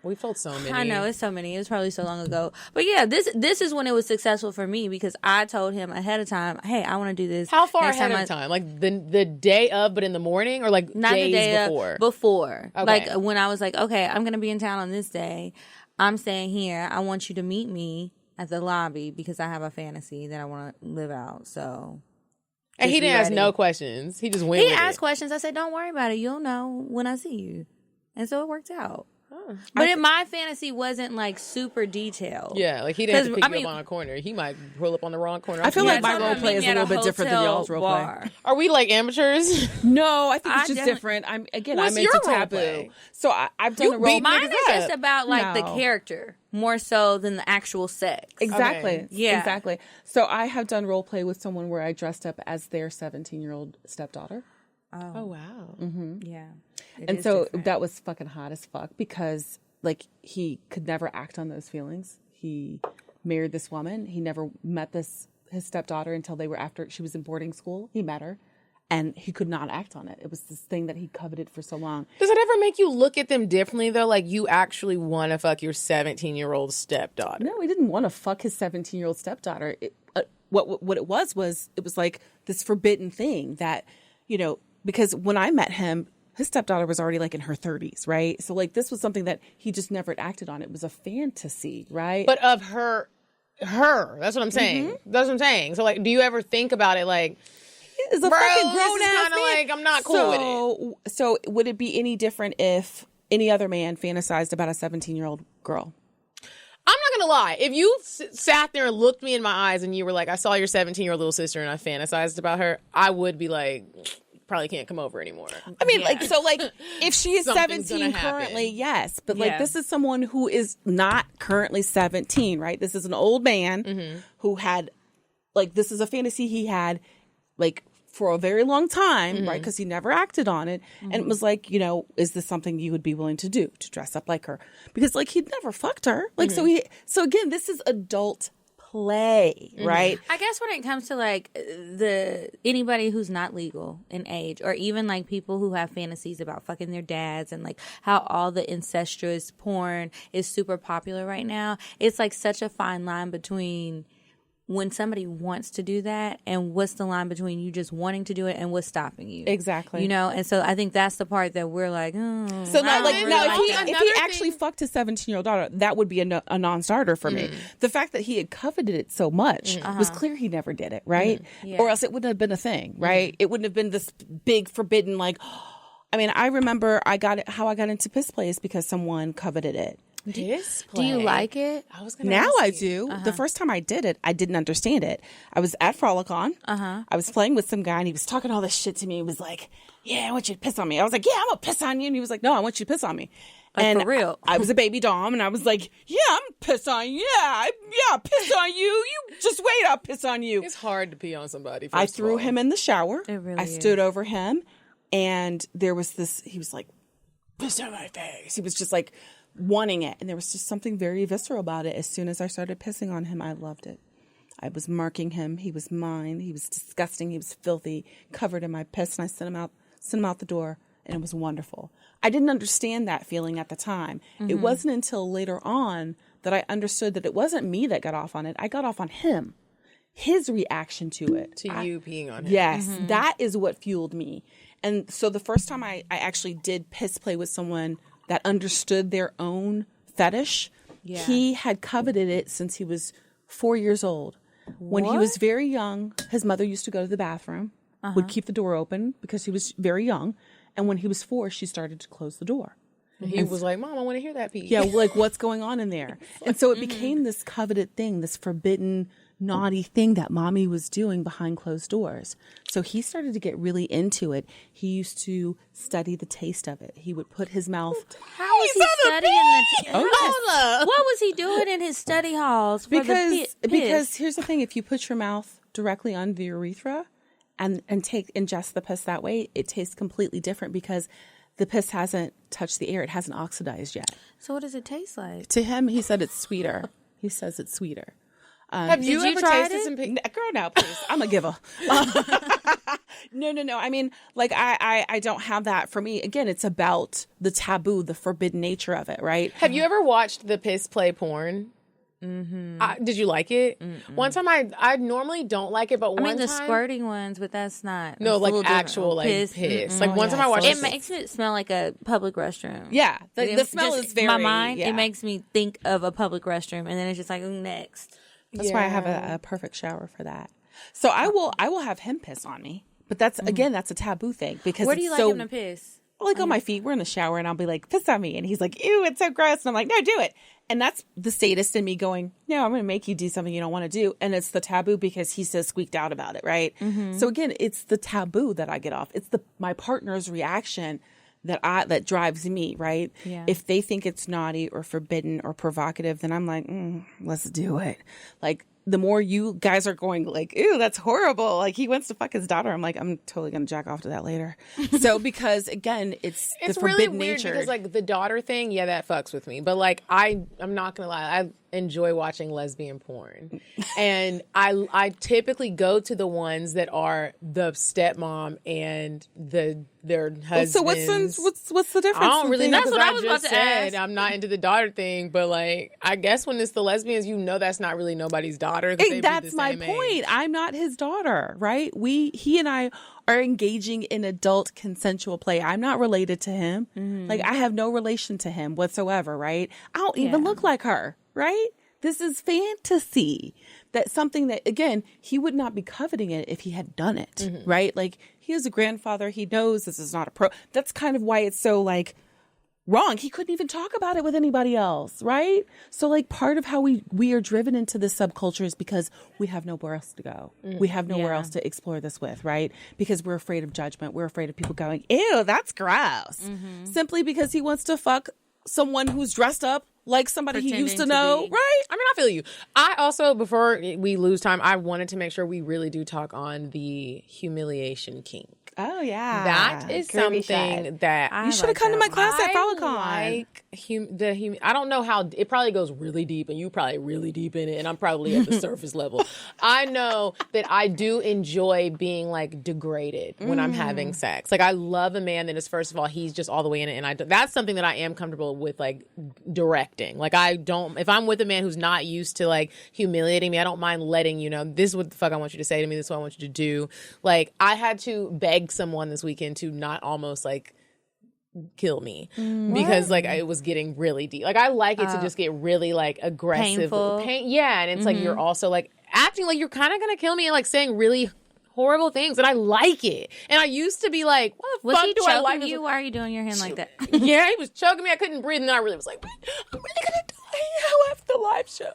S2: We've told so many.
S3: I know, it's so many. It was probably so long ago. But yeah, this is when it was successful for me because I told him ahead of time, hey, I want to do this.
S2: How far
S3: Next
S2: ahead of time? Like the day of, but in the morning, or like
S3: Not
S2: days
S3: the day
S2: before?
S3: Before.
S2: Okay.
S3: Like when I was like, okay, I'm going to be in town on this day. I'm staying here. I want you to meet me at the lobby because I have a fantasy that I want to live out. So...
S2: And he
S3: Just
S2: didn't ask
S3: ready.
S2: no questions. He just went
S3: He
S2: with
S3: asked
S2: it.
S3: questions. I said, don't worry about it. You'll know when I see you. And so it worked out. But my fantasy wasn't like super detailed.
S2: Yeah, like he didn't have to
S3: 'Cause,
S2: pick
S3: I
S2: you
S3: mean-
S2: up on a corner. He might pull up on the wrong corner.
S6: I feel like my
S3: Someone
S6: role play
S3: meet
S6: is
S3: me
S6: a
S3: at
S6: little bit different than
S3: hotel
S6: y'all's role play.
S3: bar.
S2: Are we like amateurs?
S6: No, I think
S3: I
S6: it's just
S3: definitely-
S6: different. I'm
S2: What's
S6: into
S2: your role
S6: taboo.
S2: play?
S6: So I've done
S2: You
S6: a role
S2: beat
S3: Mine
S2: niggas
S3: is just
S2: up.
S3: about like the
S6: No.
S3: character more so than the actual sex.
S6: Exactly.
S2: Okay.
S3: Yeah.
S6: Exactly. So I have done role play with someone where I dressed up as their 17-year-old stepdaughter.
S2: Oh wow.
S3: Yeah. It
S6: And
S3: is
S6: so
S3: different.
S6: that was fucking hot as fuck because like he could never act on those feelings. He married this woman. He never met his stepdaughter until they were after she was in boarding school. He met her and he could not act on it. It was this thing that he coveted for so long.
S2: Does it ever make you look at them differently though? Like you actually want to fuck your 17-year-old stepdaughter?
S6: No, he didn't want to fuck his 17-year-old stepdaughter. What it was it was like this forbidden thing that, you know, because when I met him, his stepdaughter was already like in her 30s, right? So like this was something that he just never acted on. It was a fantasy, right?
S2: But of her. That's what I'm saying. That's what I'm saying. So like, do you ever think about it like,
S6: it's a
S2: bro,
S6: fucking
S2: this
S6: grown
S2: is
S6: ass
S2: kinda
S6: man.
S2: like, I'm not cool with
S6: it. So would it be any different if any other man fantasized about a 17-year-old girl?
S2: I'm not gonna lie. If you sat there and looked me in my eyes and you were like, I saw your 17-year-old little sister and I fantasized about her, I would be like, probably can't come over anymore.
S6: I mean, like, so, like, if she is
S2: Something's
S6: 17
S2: gonna happen.
S6: currently, yes. But, like,
S3: Yeah.
S6: this is someone who is not currently 17, right? This is an old man who had, like, this is a fantasy he had, like, for a very long time, right? Because he never acted on it. And it was like, you know, is this something you would be willing to do, to dress up like her? Because, like, he'd never fucked her. Like, so again, this is adult play, right?
S3: I guess when it comes to like anybody who's not legal in age, or even like people who have fantasies about fucking their dads, and like how all the incestuous porn is super popular right now, it's like such a fine line between when somebody wants to do that and what's the line between you just wanting to do it and what's stopping you.
S6: Exactly.
S3: You know, and so I think that's the part that we're like, oh.
S6: So now, like,
S2: really
S6: now
S2: like that.
S6: if he
S2: Another
S6: actually
S2: thing-
S6: fucked his 17-year-old daughter, that would be a non-starter for me. The fact that he had coveted it so much was clear he never did it, right?
S3: Yeah.
S6: Or else it wouldn't have been a thing, right? It wouldn't have been this big forbidden, like, I mean, I remember how I got into piss plays because someone coveted it.
S3: Do you like it?
S2: I was gonna
S6: Now
S2: ask
S6: I
S2: you.
S6: do. The first time I did it, I didn't understand it. I was at Frolicon. I was playing with some guy, and he was talking all this shit to me. He was like, "Yeah, I want you to piss on me." I was like, "Yeah, I'm gonna piss on you." And he was like, "No, I want you to piss on me."
S3: Like,
S6: and
S3: for real?
S6: I was a baby dom, and I was like, "Yeah, I'm gonna piss on you. Yeah, piss on you. You just wait, I'll piss on you."
S2: It's hard to pee on somebody.
S6: I
S2: first of
S6: threw
S2: all.
S6: him in the shower.
S3: It really
S6: I stood over him, and there was this. He was like piss on my face. He was just like wanting it. And there was just something very visceral about it. As soon as I started pissing on him, I loved it. I was marking him. He was mine. He was disgusting. He was filthy, covered in my piss. And I sent him out the door, and it was wonderful. I didn't understand that feeling at the time. It wasn't until later on that I understood that it wasn't me that got off on it. I got off on him. His reaction to it.
S2: To you peeing on him.
S6: Yes, that is what fueled me. And so the first time I actually did piss play with someone that understood their own fetish, he had coveted it since he was 4 years old. When he was very young, his mother used to go to the bathroom, would keep the door open because he was very young. And when he was 4, she started to close the door.
S2: He was like, Mom, I want to hear that pee.
S6: Yeah, like, what's going on in there? And so it became this coveted thing, this forbidden, naughty thing that Mommy was doing behind closed doors. So he started to get really into it. He used to study the taste of it. He would put his mouth...
S3: How was he studying the
S6: yes.
S3: What was he doing in his study halls for
S6: because here's the thing. If you put your mouth directly on the urethra and ingest the piss that way, it tastes completely different because the piss hasn't touched the air. It hasn't oxidized yet.
S3: So what does it taste like?
S6: To him, he said it's sweeter. He says it's sweeter.
S2: Have you ever tasted some pee?
S6: Girl, no, please. I'm a giver. No. I mean, like, I don't have that. For me, again, it's about the taboo, the forbidden nature of it, right?
S2: Have you ever watched the piss play porn? Did you like it? One time, I normally don't like it, but one time...
S3: the squirting ones, but that's not...
S2: No, like actual, like, piss. Like, one time I watched...
S3: It makes it smell like a public restroom.
S6: Yeah, the smell is very...
S3: In my mind,
S6: it
S3: makes me think of a public restroom, and then it's just like, next.
S6: That's why I have a perfect shower for that. So I will have him piss on me. But that's, again, that's a taboo thing. Because
S3: where do you like him to piss?
S6: Like on my feet. We're in the shower and I'll be like, piss on me. And he's like, ew, it's so gross. And I'm like, no, do it. And that's the sadist in me going, no, I'm going to make you do something you don't want to do. And it's the taboo because he's so squeaked out about it, right? So again, it's the taboo that I get off. It's my partner's reaction that drives me, right?
S3: Yeah.
S6: If they think it's naughty or forbidden or provocative, then I'm like, let's do it. Like, the more you guys are going like, ew, that's horrible. Like, he wants to fuck his daughter. I'm like, I'm totally going to jack off to that later. So, because again, it's the forbidden
S2: really weird
S6: nature.
S2: Because like the daughter thing, yeah, that fucks with me. But like, I'm not going to lie. I enjoy watching lesbian porn. And I typically go to the ones that are the stepmom and their husbands.
S6: So what's the difference?
S2: I don't really know.
S3: That's what I was about to
S2: said.
S3: ask.
S2: I'm not into the daughter thing, but like, I guess when it's the lesbians, that's not really nobody's daughter.
S6: That's my point. I'm not his daughter, right? He and I are engaging in adult consensual play. I'm not related to him. Like, I have no relation to him whatsoever, right? I don't even look like her, right? This is fantasy. That's something that, again, he would not be coveting it if he had done it, right? Like, he is a grandfather. He knows this is not that's kind of why it's so, like, wrong. He couldn't even talk about it with anybody else, right? So, like, part of how we are driven into this subculture is because we have nowhere else to go. We have nowhere else to explore this with, right? Because we're afraid of judgment. We're afraid of people going, ew, that's gross. Simply because he wants to fuck someone who's dressed up like somebody he used to know, right?
S2: I mean, I feel you. I also, before we lose time, I wanted to make sure we really do talk on the humiliation kink.
S6: Oh, yeah.
S2: That is something that
S6: you should have come to my class at Follicon.
S2: I don't know how it probably goes really deep, and you probably really deep in it, and I'm probably at the surface level. I know that I do enjoy being like degraded when I'm having sex. Like, I love a man that is, first of all, he's just all the way in it, and that's something that I am comfortable with, like, directing. Like, if I'm with a man who's not used to like humiliating me, I don't mind letting this is what the fuck I want you to say to me. This is what I want you to do. Like, I had to beg someone this weekend to not almost like kill me because like it was getting really deep. Like, I like it to just get really like aggressive, yeah, and it's like you're also like acting like you're kind of gonna kill me and like saying really horrible things, and I like it. And I used to be like, what the fuck do I like?
S3: You? Why are you doing your hand like that?
S2: Yeah, he was choking me. I couldn't breathe, and then I really was like, I'm really gonna die. I have the live show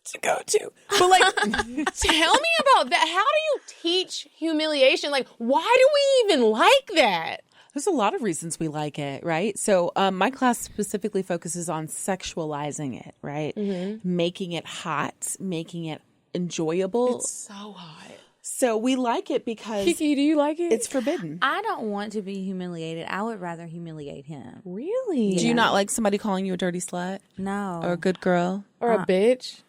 S2: to go to. But like, tell me about that. How do you teach humiliation? Like, why do we even like that?
S6: There's a lot of reasons we like it, right? So my class specifically focuses on sexualizing it, right? Making it hot, making it enjoyable.
S2: It's so hot.
S6: So we like it because
S2: Kiki, do you like it?
S6: it's forbidden.
S3: I don't want to be humiliated. I would rather humiliate him.
S2: Really?
S6: Do you not like somebody calling you a dirty slut
S3: No.
S6: or a good girl?
S2: Or a bitch?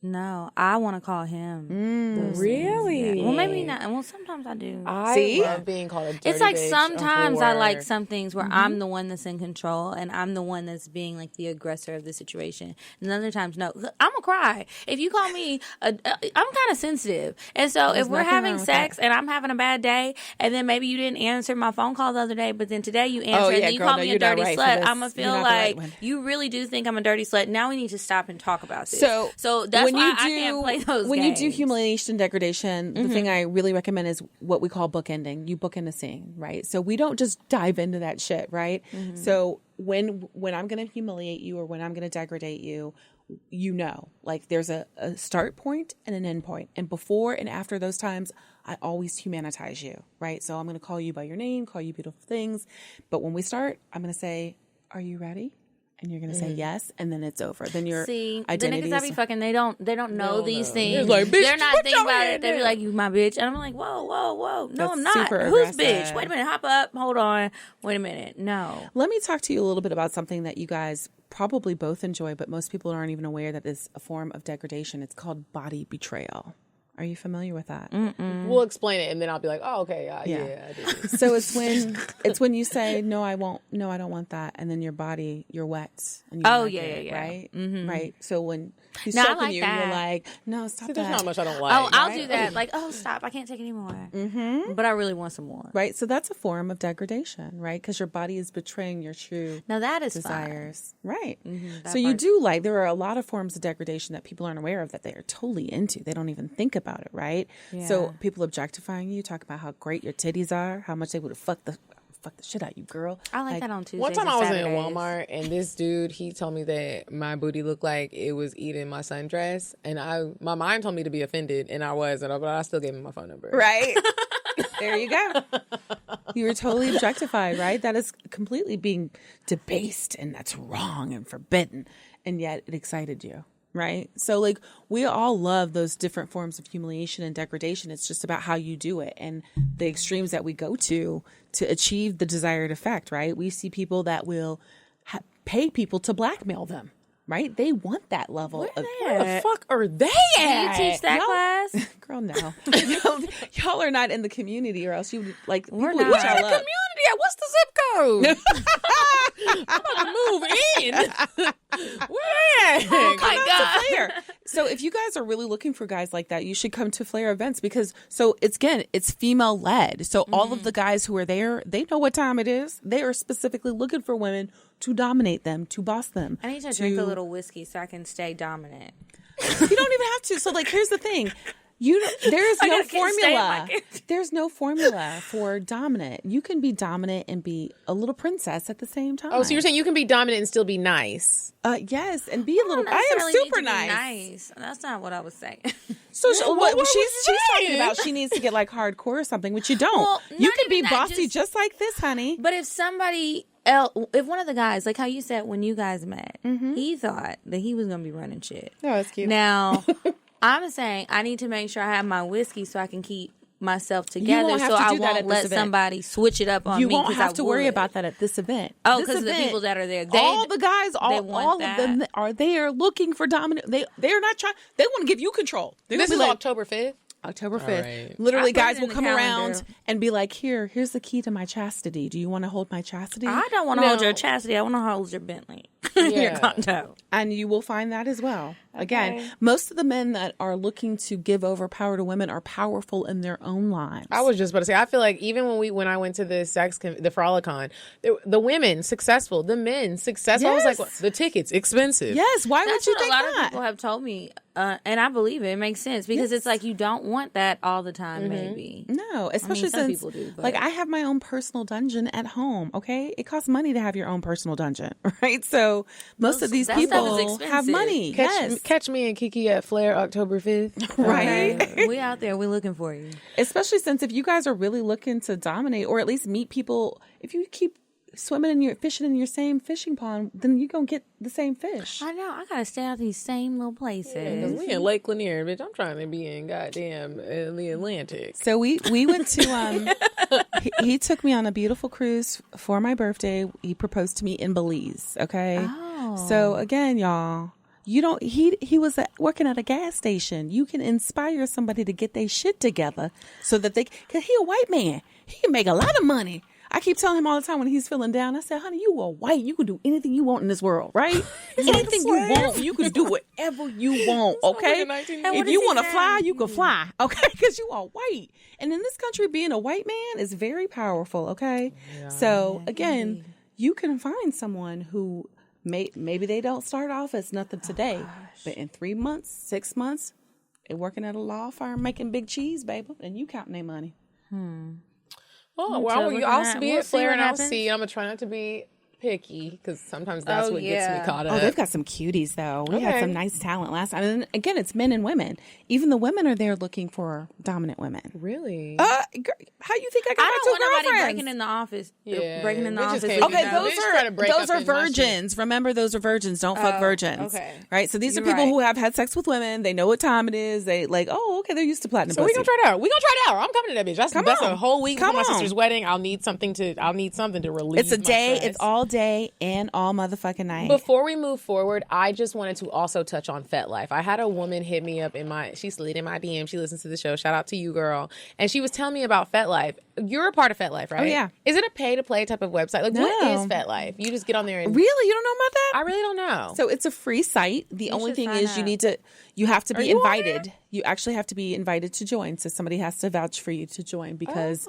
S3: No, I want to call him.
S2: Really?
S3: Yeah. Well, maybe not. Well, sometimes I do.
S2: I love being called a dirty
S3: It's like
S2: bitch, a
S3: sometimes I
S2: whore.
S3: like some things where I'm the one that's in control and I'm the one that's being like the aggressor of the situation. And other times, no, I'm gonna cry. If you call me, I'm kind of sensitive, and so if we're having sex and I'm having a bad day, and then maybe you didn't answer my phone call the other day, but then today you answer and then you call me a dirty slut, I'm gonna feel like you really do think I'm a dirty slut. Now we need to stop and talk about this. So that's why I can't play those
S6: when
S3: games.
S6: you do humiliation, degradation, the thing I really recommend is what we call bookending. You bookend a scene, right? So we don't just dive into that shit, right? So when I'm going to humiliate you or when I'm going to degrade you, you know, like there's a start point and an end point. And before and after those times, I always humanitize you, right? So I'm going to call you by your name, call you beautiful things. But when we start, I'm going to say, are you ready? And you're gonna say yes, and then it's over. Then your
S3: the
S6: identity.
S3: niggas I be fucking, they don't know these things.
S2: Like, bitch,
S3: they're not
S2: put
S3: thinking
S2: your
S3: about
S2: hand
S3: it. They be
S2: down.
S3: like, you my bitch, and I'm like, whoa, no,
S6: That's
S3: I'm not.
S6: super
S3: Who's
S6: aggressive.
S3: bitch? Wait a minute, hop up, hold on, wait a minute, no.
S6: Let me talk to you a little bit about something that you guys probably both enjoy, but most people aren't even aware that is a form of degradation. It's called body betrayal. Are you familiar with that?
S2: We'll explain it, and then I'll be like, "Oh, okay, yeah, I did."
S6: So it's when you say no, I won't, no, I don't want that, and then your body, you're wet. And you like it, right, right. So when he's
S3: No, I
S6: choking
S3: like
S6: you,
S3: that.
S6: you're like, no, stop
S2: There's
S6: that.
S2: not much I don't like.
S3: Oh, I'll
S2: right?
S3: do that. Like, oh, stop, I can't take anymore. But I really want some more.
S6: Right, so that's a form of degradation, right? Because your body is betraying your true
S3: Now that is
S6: desires, right?
S3: that
S6: So you
S3: part.
S6: do like there are a lot of forms of degradation that people aren't aware of that they are totally into. They don't even think about it, right? So people objectifying you, talk about how great your titties are, how much they would have fucked the shit out of you, girl.
S3: I like that on Tuesdays.
S2: One time
S3: and
S2: I was in
S3: Saturdays.
S2: Walmart, and this dude, he told me that my booty looked like it was eating my sundress, and my mind told me to be offended, and I was, but I still gave him my phone number.
S6: Right. There you go. You were totally objectified, right? That is completely being debased, and that's wrong and forbidden, and yet it excited you. Right. So like we all love those different forms of humiliation and degradation. It's just about how you do it and the extremes that we go to achieve the desired effect. Right. We see people that will pay people to blackmail them. Right. They want that level of
S2: Where the fuck are they
S3: Do you
S2: at?
S3: teach that class?
S6: girl. No, y'all are not in the community, or else you would like
S3: We're
S6: people would
S3: not.
S6: eat y'all
S2: Where the
S6: up.
S2: community at? What's the zip code? I'm about to move in. Where?
S3: Oh my God.
S6: Flair. So if you guys are really looking for guys like that, you should come to Flair events because it's female led. So all of the guys who are there, they know what time it is. They are specifically looking for women to dominate them, to boss them.
S3: I need to drink a little whiskey so I can stay dominant.
S6: You don't even have to. So like, here's the thing. There is no formula. There's no formula for dominant. You can be dominant and be a little princess at the same time.
S2: Oh, so you're saying you can be dominant and still be nice?
S6: Yes, and be a little. I am super nice.
S3: Nice. That's not what I was saying.
S6: So
S2: what
S6: she's talking
S2: saying?
S6: about she needs to get like hardcore or something, which you don't.
S3: Well,
S6: you
S3: not
S6: can be
S3: even that,
S6: bossy just like this, honey.
S3: But if somebody else, if one of the guys, like how you said when you guys met, he thought that he was going to be running shit.
S2: No, that's cute.
S3: Now, I'm saying I need to make sure I have my whiskey so I can keep myself together,
S6: won't have
S3: so
S6: to
S3: I
S6: do that
S3: won't
S6: at this
S3: let
S6: event.
S3: somebody switch it up on
S6: You
S3: me.
S6: won't
S3: 'cause
S6: have
S3: I
S6: to worry
S3: would.
S6: about that at this event.
S3: Oh,
S6: This
S3: because the
S6: event,
S3: people that are there,
S6: all the guys,
S3: want
S6: all of them
S3: that.
S6: are there looking for dominant. They're not trying. They want to give you control. They're
S2: This
S6: gonna
S2: is
S6: be like,
S2: October 5th.
S6: October 5th.
S2: right.
S6: Literally,
S3: I put
S6: guys
S3: it in
S6: will
S3: the
S6: come
S3: calendar.
S6: around and be like, here's the key to my chastity. Do you want to hold my chastity?
S3: I don't want to hold your chastity. I want to hold your Bentley. Your condo.
S6: And you will find that as well. Again, most of the men that are looking to give over power to women are powerful in their own lives.
S2: I was just about to say, I feel like even when I went to the the Frolicon, the women successful, the men successful. I was like,
S6: Yes.
S2: the tickets expensive.
S6: Yes, why
S3: That's
S6: would you
S3: what a
S6: think
S3: lot of
S6: that?
S3: people have told me, and I believe it. It makes sense because it's like you don't want that all the time. Maybe
S6: No, especially
S3: some
S6: since
S3: people do, but-
S6: like I have my own personal dungeon at home. Okay, it costs money to have your own personal dungeon, right? So most of these
S3: that stuff is
S6: people have
S3: expensive.
S6: money. Yes,
S2: Catch me and Kiki at Flair October 5th.
S6: right.
S3: we out there. We're looking for you.
S6: Especially since if you guys are really looking to dominate or at least meet people, if you keep fishing in your same fishing pond, then you're going to get the same fish.
S3: I know. I got to stay out these same little places.
S2: Because we in Lake Lanier, bitch. I'm trying to be in goddamn the Atlantic.
S6: So we went to, he took me on a beautiful cruise for my birthday. He proposed to me in Belize, okay?
S3: Oh.
S6: So again, y'all, he was working at a gas station. You can inspire somebody to get their shit together so that because he a white man. He can make a lot of money. I keep telling him all the time when he's feeling down, I said, honey, you are white. You can do anything you want in this world, right? Anything you want, you can do whatever you want, okay? If you want to fly, you can fly, okay? Because you are white. And in this country, being a white man is very powerful, okay? Yeah. So, again, you can find someone who maybe they don't start off as nothing today, but in 3 months, 6 months, they're working at a law firm making big cheese, baby, and you counting their money.
S2: Oh, well, I'll be at Pllain and I'll see. I'm going to try not to be picky because sometimes that's what gets me caught up.
S6: Oh, they've got some cuties, though. We had some nice talent last time. And again, it's men and women. Even the women are there looking for dominant women.
S2: Really?
S6: How you think I got my two
S3: don't want nobody
S6: girlfriends?
S3: breaking in the office.
S2: Yeah,
S3: breaking in the office.
S6: Okay, those are virgins. Remember, those are virgins. Don't fuck virgins. Okay. Right? So these are people who have had sex with women. They know what time it is. They okay, they're used to platinum
S2: pussy. So we're going to try it out. I'm coming to that bitch. That's a whole week before my sister's wedding. I'll need something to relieve
S6: It's a day.
S2: Stress.
S6: It's all day and all motherfucking night.
S2: Before we move forward, I just wanted to also touch on FetLife. I had a woman hit me up she slid in my DM. She listens to the show. Shout out to you, girl. And she was telling me about FetLife. You're a part of FetLife, right?
S6: Oh, yeah.
S2: Is it a pay-to-play type of website? Like, what is FetLife? You just get on there and...
S6: Really? You don't know about that?
S2: I really don't know.
S6: So it's a free site. The only thing is you have to be invited. You actually have to be invited to join. So somebody has to vouch for you to join because,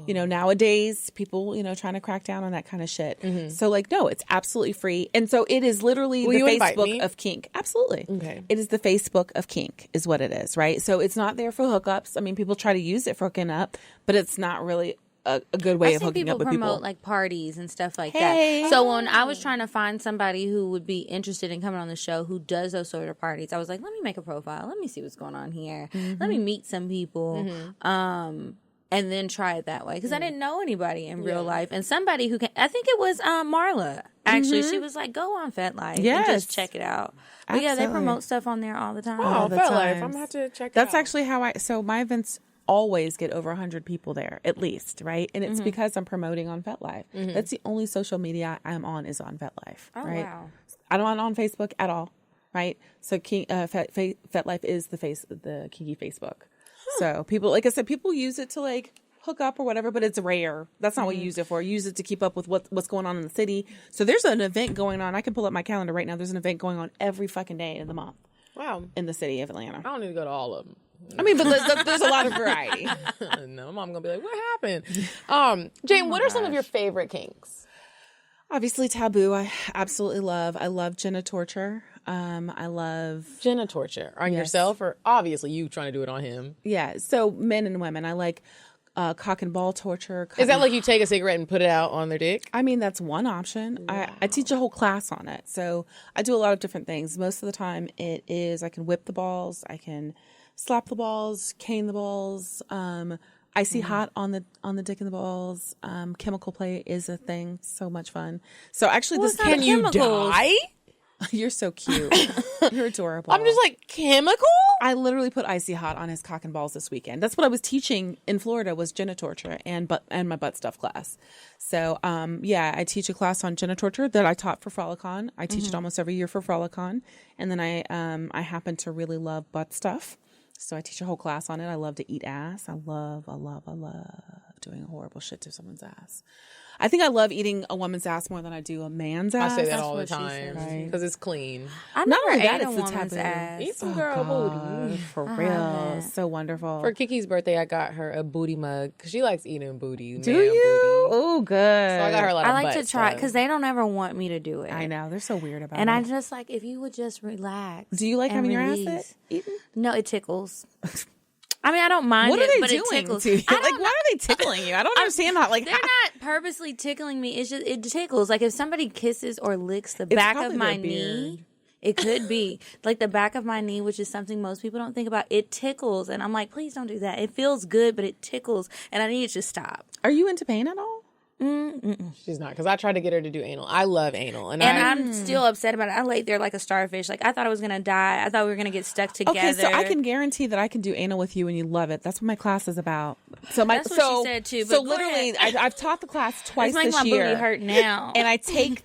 S6: nowadays people, trying to crack down on that kind of shit. Mm-hmm. So no, it's absolutely free. And so it is literally the Facebook of kink. Absolutely. Okay. It is the Facebook of kink is what it is, right? So it's not there for hookups. I mean, people try to use it for hooking up, but it's not really a good way of hooking up with people.
S3: People promote parties and stuff like that. So when I was trying to find somebody who would be interested in coming on the show who does those sort of parties, I was like, let me make a profile. Let me see what's going on here. Mm-hmm. Let me meet some people. Mm-hmm. And then try it that way. Because I didn't know anybody in real life. And somebody who I think it was Marla, actually. She was like, go on FetLife and just check it out. But they promote stuff on there all the time.
S2: Oh, FetLife. I'm going to have to check
S6: That's actually how so my events always get over 100 people there, at least, right? And it's because I'm promoting on FetLife. Mm-hmm. That's the only social media I'm on is on FetLife, right? Wow. I'm not on Facebook at all, right? So FetLife is the kinky Facebook. So people, like I said, people use it to hook up or whatever, but it's rare. That's not what you use it for. You use it to keep up with what's going on in the city. So there's an event going on. I can pull up my calendar right now. There's an event going on every fucking day of the month.
S2: Wow.
S6: In the city of Atlanta.
S2: I don't need to go to all of them.
S6: I mean, but there's a lot of variety.
S2: No, mom gonna be like, what happened? Jane, what are some of your favorite kinks?
S6: Obviously, taboo. I absolutely love. I love genitorture. I love
S2: genitorture on yourself, or obviously you trying to do it on him.
S6: Yeah. So men and women. I like cock and ball torture.
S2: Is that like you take a cigarette and put it out on their dick?
S6: I mean, that's one option. Wow. I teach a whole class on it, so I do a lot of different things. Most of the time, it is I can whip the balls, I can slap the balls, cane the balls. Icy hot on the dick and the balls. Chemical play is a thing. So much fun. So actually,
S2: can you die?
S6: You're so cute. You're adorable.
S2: I'm just chemical?
S6: I literally put icy hot on his cock and balls this weekend. That's what I was teaching in Florida was genitorture and my butt stuff class. So I teach a class on genitorture that I taught for Frolicon. I teach it almost every year for Frolicon. And then I happen to really love butt stuff. So I teach a whole class on it. I love to eat ass. I love doing horrible shit to someone's ass. I think I love eating a woman's ass more than I do a man's ass.
S2: I say that all the time because it's clean.
S3: I never ate a woman's ass.
S2: Eat some girl booty.
S6: For real. So wonderful.
S2: For Kiki's birthday, I got her a booty mug because she likes eating booty.
S6: Do you? Oh, good.
S2: So I got her a lot of
S3: I like
S2: butt
S3: to try
S2: stuff.
S3: because they don't ever want me to do it.
S6: I know. They're so weird about it.
S3: And I just if you would just relax.
S6: Do you like having your ass eaten?
S3: No, it tickles. I mean, I don't mind
S6: what are they
S3: but
S6: doing
S3: it tickles.
S6: To you? Why are they tickling you? I don't understand that.
S3: They're not purposely tickling me. It's just it tickles. Like if somebody kisses or licks the back of my knee, it could be like the back of my knee, which is something most people don't think about. It tickles, and I'm like, please don't do that. It feels good, but it tickles, and I need it to stop.
S6: Are you into pain at all?
S2: She's not, because I tried to get her to do anal. I love anal, and
S3: I'm still upset about it. I laid there like a starfish. Like, I thought I was gonna die. I thought we were gonna get stuck together.
S6: Okay, so I can guarantee that I can do anal with you and you love it. That's what my class is about. So
S3: That's what she said too. But
S6: so literally, I've taught the class twice
S3: this
S6: this year.
S3: My booty hurt now.
S6: And I take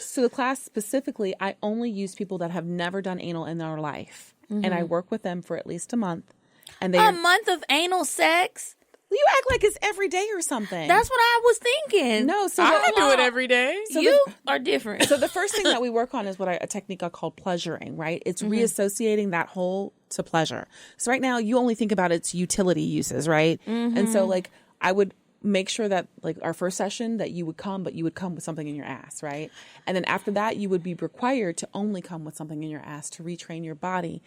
S6: so the class specifically, I only use people that have never done anal in their life, and I work with them for at least a month. And
S3: a month of anal sex.
S6: You act like it's every day or something.
S3: That's what I was thinking.
S6: No, so
S2: I do it every day.
S3: So you are different.
S6: So the first thing that we work on is a technique I call pleasuring, right? It's reassociating that whole to pleasure. So right now you only think about its utility uses, right? And so like I would make sure that like our first session that you would come, but you would come with something in your ass, right? And then after that, you would be required to only come with something in your ass to retrain your body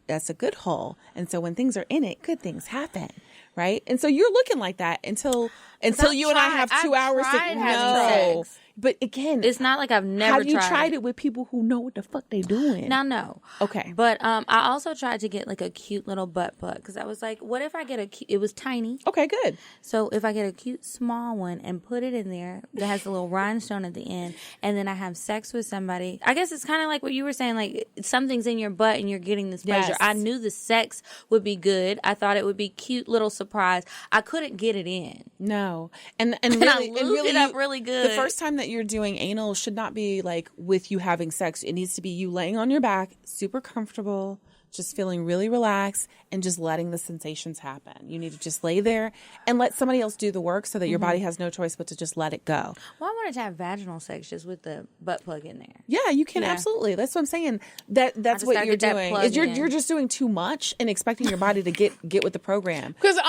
S6: that's a good hole. And so when things are in it, good things happen. Right. And so you're looking like that until you and I have 2 hours to know. But again,
S3: it's not like I've never
S6: tried. Have you tried it with people who know what the fuck they doing?
S3: No.
S6: Okay.
S3: But I also tried to get like a cute little butt plug because I was like, what if I get it was tiny.
S6: Okay, good.
S3: So if I get a cute small one and put it in there that has a little rhinestone at the end, and then I have sex with somebody, I guess it's kind of like what you were saying, like something's in your butt and you're getting this pleasure.
S6: Yes.
S3: I knew the sex would be good. I thought it would be cute little surprise. I couldn't get it in.
S6: No. And
S3: really, I lubed it up really good.
S6: The first time that you're doing anal should not be like with you having sex. It needs to be you laying on your back, super comfortable, just feeling really relaxed and just letting the sensations happen. You need to just lay there and let somebody else do the work so that your body has no choice but to just let it go.
S3: Well, I wanted to have vaginal sex just with the butt plug in there.
S6: Yeah, you can absolutely. That's what I'm saying. That's what you're doing. Is you're just doing too much and expecting your body to get with the program.
S2: Because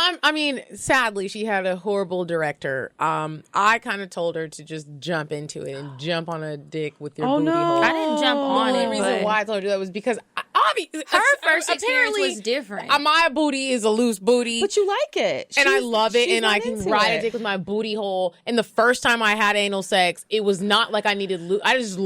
S2: sadly, she had a horrible director. I kind of told her to just jump into it and jump on a dick with your booty hole.
S3: I didn't jump on
S2: The
S3: it.
S2: only reason why I told her to do that was because
S3: her first experience was different.
S2: My booty is a loose booty,
S6: But you like it.
S2: and I love it, and I can ride a dick with my booty hole. And the first time I had anal sex, it was not like I needed. I was just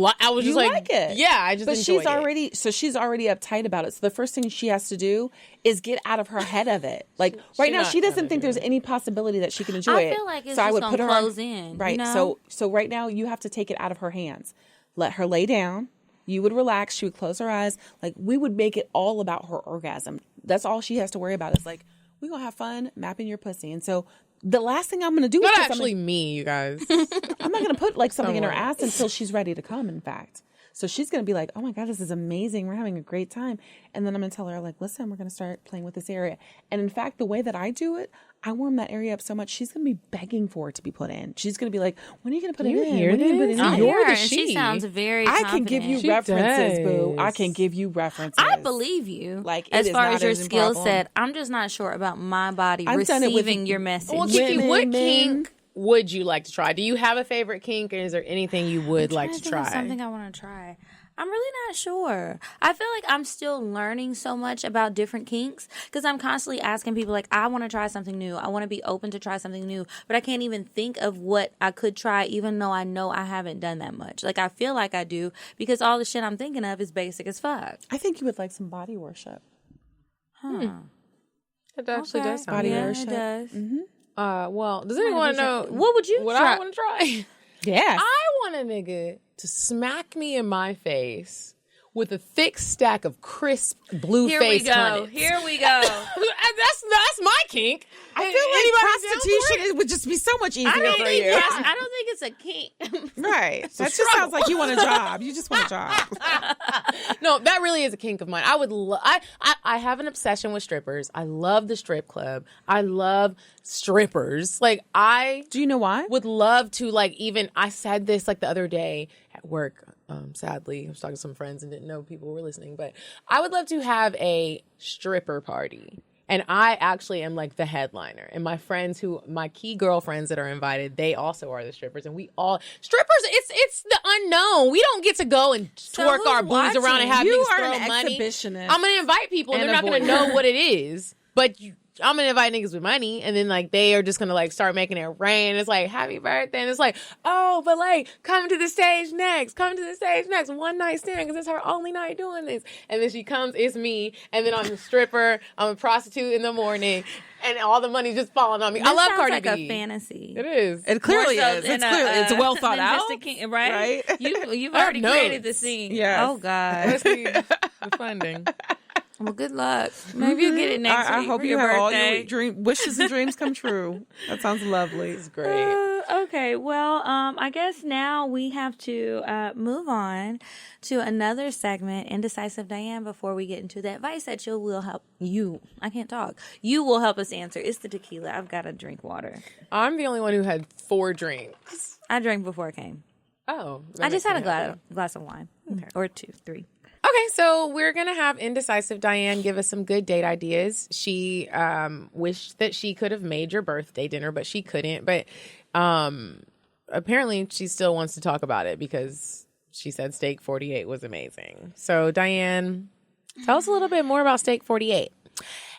S6: like it.
S2: Yeah, I just.
S6: But
S2: enjoyed
S6: she's already uptight about it. So the first thing she has to do is get out of her head of it. Like right now, she doesn't think there's any possibility that she can enjoy it.
S3: I feel like it's
S6: so
S3: just
S6: I would
S3: gonna
S6: put her
S3: close in.
S6: Right.
S3: You know?
S6: So right now you have to take it out of her hands. Let her lay down. You would relax. She would close her eyes. Like we would make it all about her orgasm. That's all she has to worry about. Is like we're gonna have fun mapping your pussy. And so the last thing I'm gonna do is
S2: not actually me, you guys.
S6: I'm not gonna put like something in her ass until she's ready to come. In fact. So she's going to be like, oh my God, this is amazing. We're having a great time. And then I'm going to tell her, like, listen, we're going to start playing with this area. And in fact, the way that I do it, I warm that area up so much, she's going to be begging for it to be put in. She's going to be like, when are you going to put it in?
S2: Hear
S6: when are you going to put it in?
S2: You're the
S3: she sounds very
S6: I
S3: confident.
S6: can give you references, boo. I can give you references.
S3: I believe you.
S6: Like,
S3: as far as your
S6: a
S3: skill
S6: problem.
S3: set, I'm just not sure about my body
S6: I've done it with
S3: receiving your message.
S2: Well, Kiki, what kink would you like to try? Do you have a favorite kink, or is there anything you would like to try?
S3: Something I want to try. I'm really not sure. I feel like I'm still learning so much about different kinks because I'm constantly asking people, like, I want to try something new. I want to be open to try something new, but I can't even think of what I could try, even though I know I haven't done that much. Like, I feel like I do because all the shit I'm thinking of is basic as fuck.
S6: I think you would like some body worship.
S2: It actually does sound
S6: body
S2: good.
S6: worship.
S3: It does.
S2: Well, does anyone know
S3: What would you
S2: what
S3: try?
S2: I want to try?
S6: Yes.
S2: I want a nigga to smack me in my face with a thick stack of crisp blue
S3: Here we
S2: face
S3: go.
S2: hunnits.
S3: Here we go.
S2: That's my kink.
S6: I feel like prostitution would just be so much easier for you.
S3: I don't think it's a kink.
S6: Right. That just sounds like you want a job. You just want a job.
S2: No, that really is a kink of mine. I would. I have an obsession with strippers. I love the strip club. I love strippers. Like
S6: Do you know why?
S2: would love to even. I said this the other day at work. Sadly, I was talking to some friends and didn't know people were listening. But I would love to have a stripper party. And I actually am the headliner. And my friends my key girlfriends that are invited, they also are the strippers. And we all, strippers, it's the unknown. We don't get to go and twerk our boobs around and have
S6: You
S2: niggas
S6: are
S2: throw
S6: an
S2: money.
S6: exhibitionist
S2: I'm going to invite people and
S6: and
S2: they're not going to
S6: a voyeur.
S2: know what it is. But I'm gonna invite niggas with money, and then like they are just gonna like start making it rain. It's like happy birthday, and it's like, oh, but like come to the stage next, one night stand because it's her only night doing this. And then she comes, it's me, and then I'm a stripper, I'm a prostitute in the morning, and all the money's just falling on me. I love Cardi
S3: like
S2: B.
S3: A fantasy.
S2: It is.
S6: It clearly is. It's well thought out,
S3: right? You've already created the scene.
S6: Yes.
S3: Oh God.
S2: Let's see the funding.
S3: Well, good luck. Maybe you'll get it next week.
S6: I hope
S3: for
S6: you
S3: your
S6: have
S3: birthday.
S6: all your wishes and dreams come true. That sounds lovely.
S2: It's great.
S3: Okay, well, I guess now we have to move on to another segment, Indecisive Diane, before we get into the advice that you will help you. I can't talk. You will help us answer. It's the tequila. I've got to drink water.
S2: I'm the only one who had 4 drinks.
S3: I drank before I came.
S2: Oh.
S3: I just had a glass of wine. Okay. Or 2, 3.
S2: Okay, so we're going to have Indecisive Diane give us some good date ideas. She wished that she could have made your birthday dinner, but she couldn't. But apparently she still wants to talk about it because she said Steak 48 was amazing. So, Diane, tell us a little bit more about Steak 48.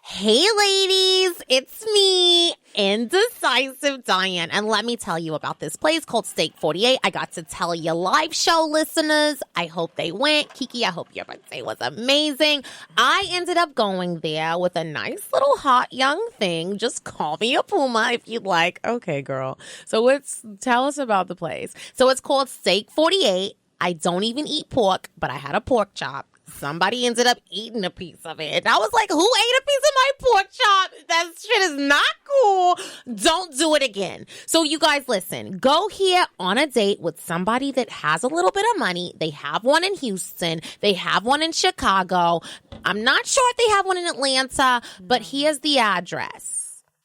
S7: Hey ladies, it's me, Indecisive Diane, and let me tell you about this place called Steak 48. I got to tell you live show listeners, I hope they went. Kiki, I hope your birthday was amazing. I ended up going there with a nice little hot young thing. Just call me a Puma if you'd like.
S2: Okay, girl. So tell us about the place.
S7: So it's called Steak 48. I don't even eat pork, but I had a pork chop. Somebody ended up eating a piece of it. And I was like, who ate a piece of my pork chop? That shit is not cool. Don't do it again. So you guys listen, go here on a date with somebody that has a little bit of money. They have one in Houston. They have one in Chicago. I'm not sure if they have one in Atlanta, but here's the address.